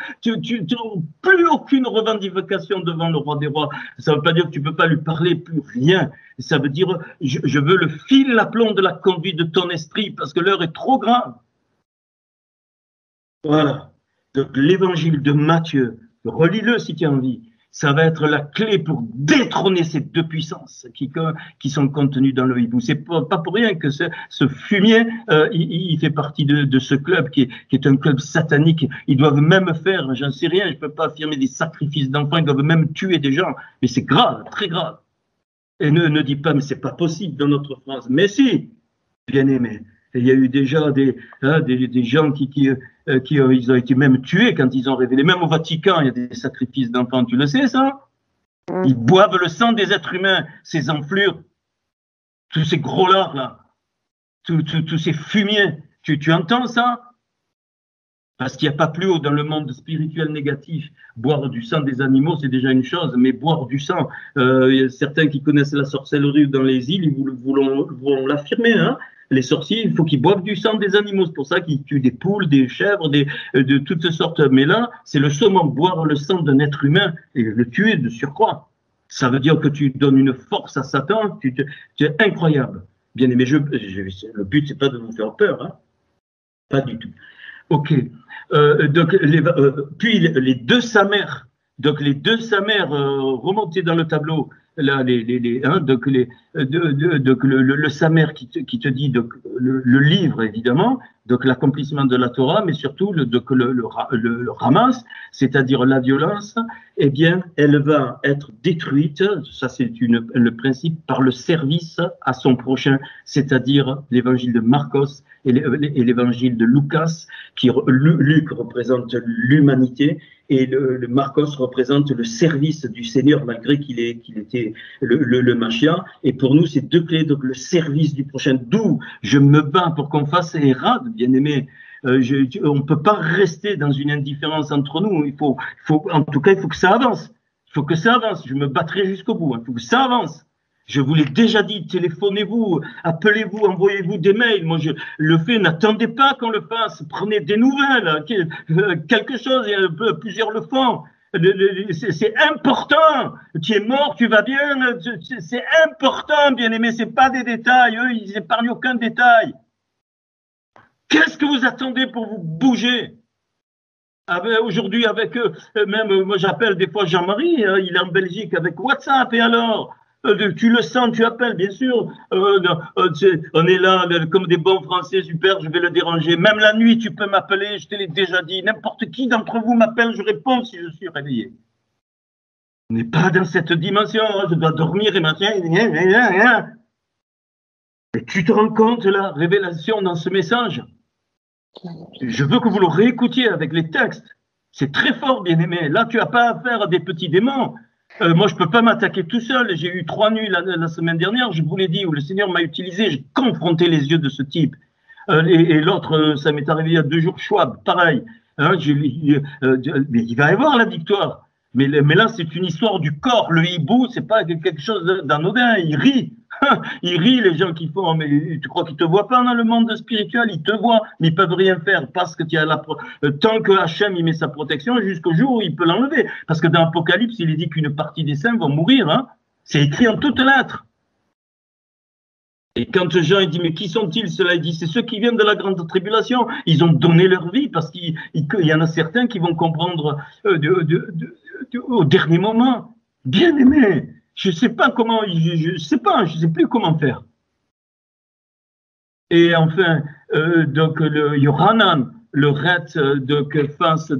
plus aucune revendication devant le roi des rois. Ça ne veut pas dire que tu ne peux pas lui parler, plus rien. Ça veut dire, je veux le fil à plomb de la conduite de ton esprit parce que l'heure est trop grave. Voilà. Donc l'évangile de Matthieu, relis-le si tu as envie. Ça va être la clé pour détrôner ces deux puissances qui sont contenues dans le hibou. C'est pas pour rien que ce fumier, il fait partie de ce club qui est un club satanique. Ils doivent même faire, j'en sais rien, je peux pas affirmer des sacrifices d'enfants, ils doivent même tuer des gens. Mais c'est grave, très grave. Et ne dis pas, mais c'est pas possible dans notre France. Mais si, bien aimé, Et il y a eu déjà des gens ils ont été même tués quand ils ont révélé. Même au Vatican, il y a des sacrifices d'enfants, tu le sais ça? Ils boivent le sang des êtres humains, ces enflures, tous ces gros lards là, tous ces fumiers. Tu entends ça? Parce qu'il n'y a pas plus haut dans le monde spirituel négatif. Boire du sang des animaux, c'est déjà une chose, mais boire du sang, il y a certains qui connaissent la sorcellerie dans les îles, ils vont l'affirmer, hein. Les sorciers, il faut qu'ils boivent du sang des animaux. C'est pour ça qu'ils tuent des poules, des chèvres, de toutes sortes. Mais là, c'est le summum, boire le sang d'un être humain et le tuer de surcroît. Ça veut dire que tu donnes une force à Satan, tu es incroyable. Bien aimé, le but, c'est pas de vous faire peur, hein. Pas du tout. Ok. Donc, puis les deux Samers, donc les deux Samers remontés dans le tableau, là, donc le Samer qui te dit donc, le livre, évidemment, donc l'accomplissement de la Torah, mais surtout le Hamas, c'est-à-dire la violence, eh bien, elle va être détruite, ça c'est le principe, par le service à son prochain, c'est-à-dire l'évangile de Marcos et l'évangile de Lucas, Luc représente l'humanité, et le Marcos représente le service du Seigneur, malgré qu'il était le Machia. Et pour nous, c'est deux clés, donc le service du prochain. D'où je me bats pour qu'on fasse Hérad, bien aimé. On ne peut pas rester dans une indifférence entre nous. En tout cas, il faut que ça avance. Il faut que ça avance. Je me battrai jusqu'au bout. Il faut que ça avance. Je vous l'ai déjà dit, téléphonez-vous, appelez-vous, envoyez-vous des mails. Moi, je le fais, n'attendez pas qu'on le fasse. Prenez des nouvelles, quelque chose, plusieurs le font. C'est important. Tu es mort, tu vas bien. C'est important, bien aimé. C'est pas des détails. Eux, ils n'épargnent aucun détail. Qu'est-ce que vous attendez pour vous bouger? Aujourd'hui, avec eux, même moi j'appelle des fois Jean-Marie, hein, il est en Belgique avec WhatsApp, et alors tu le sens, tu appelles, bien sûr. On est là comme des bons Français, super, je vais le déranger. Même la nuit, tu peux m'appeler, je te l'ai déjà dit. N'importe qui d'entre vous m'appelle, je réponds si je suis réveillé. On n'est pas dans cette dimension, hein, je dois dormir et machin. Et tu te rends compte, la révélation dans ce message? Je veux que vous le réécoutiez avec les textes. C'est très fort, bien aimé. Là, tu n'as pas affaire à des petits démons. Moi, je ne peux pas m'attaquer tout seul. J'ai eu 3 nuits la semaine dernière, je vous l'ai dit, où le Seigneur m'a utilisé. J'ai confronté les yeux de ce type. Et l'autre, ça m'est arrivé il y a 2 jours, Schwab, pareil. Hein, mais il va y avoir la victoire. Mais là, c'est une histoire du corps. Le hibou, c'est pas quelque chose d'anodin. Il rit. Ils rient, les gens qui font, mais tu crois qu'ils te voient pas dans le monde spirituel? Ils te voient, mais ils peuvent rien faire parce que tant que Hachem il met sa protection jusqu'au jour où il peut l'enlever. Parce que dans l'Apocalypse, il est dit qu'une partie des saints vont mourir. Hein. C'est écrit en toutes lettres. Et quand Jean il dit, mais qui sont-ils ceux-là? Il dit, c'est ceux qui viennent de la grande tribulation. Ils ont donné leur vie parce qu'il y en a certains qui vont comprendre au dernier moment. Bien aimé. Je ne sais pas comment, je sais plus comment faire. Et enfin, donc le Yohanan, le Ret, donc face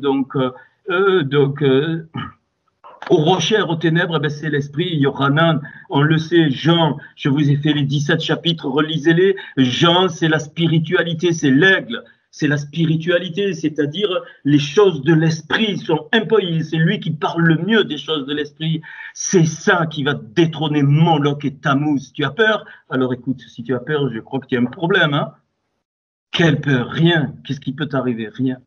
au rocher, aux ténèbres, ben c'est l'esprit. Yohanan, on le sait. Jean, je vous ai fait les 17 chapitres, relisez-les. Jean, c'est la spiritualité, c'est l'aigle. C'est la spiritualité, c'est-à-dire les choses de l'esprit sont impossibles. C'est lui qui parle le mieux des choses de l'esprit. C'est ça qui va détrôner Moloch et Tammuz. Tu as peur? Alors écoute, si tu as peur, je crois que tu as un problème. Hein? Quelle peur? Rien. Qu'est-ce qui peut t'arriver? Rien.